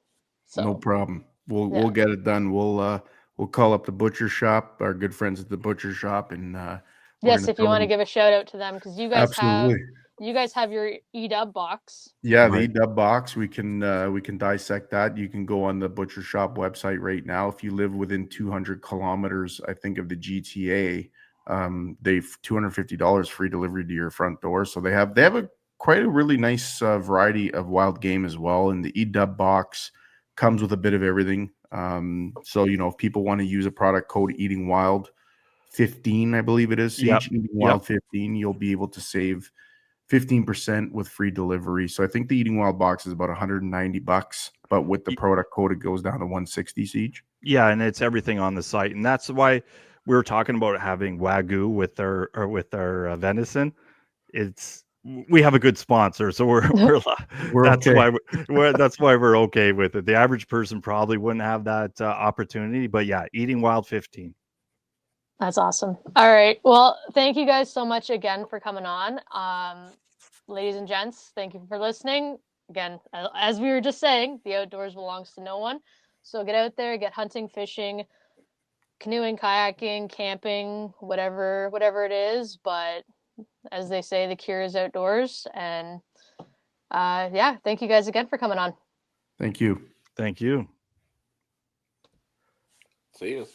So no problem. We'll get it done. We'll call up the butcher shop, our good friends at the butcher shop, and yes, if you want to give a shout out to them, because you guys have your EDub box. Yeah, the EDub box. We can dissect that. You can go on the butcher shop website right now. If you live within 200 kilometers, I think, of the GTA, they've $250 free delivery to your front door. So they have quite a really nice variety of wild game as well. And the EDub box comes with a bit of everything. So if people want to use a product code Eating Wild 15, I believe it is, Siege, Eating Wild 15, you'll be able to save 15% with free delivery. So I think the Eating Wild box is about $190, but with the product code, it goes down to $160, Siege. Yeah, and it's everything on the site, and that's why we were talking about having Wagyu with our venison. We have a good sponsor, so we're that's okay. That's why we're okay with it. The average person probably wouldn't have that opportunity, but yeah, Eating Wild 15. That's awesome. All right. Well, thank you guys so much again for coming on. Ladies and gents, thank you for listening. Again, as we were just saying, the outdoors belongs to no one. So get out there, get hunting, fishing, canoeing, kayaking, camping, whatever it is. But as they say, the cure is outdoors. And thank you guys again for coming on. Thank you. Thank you. See you.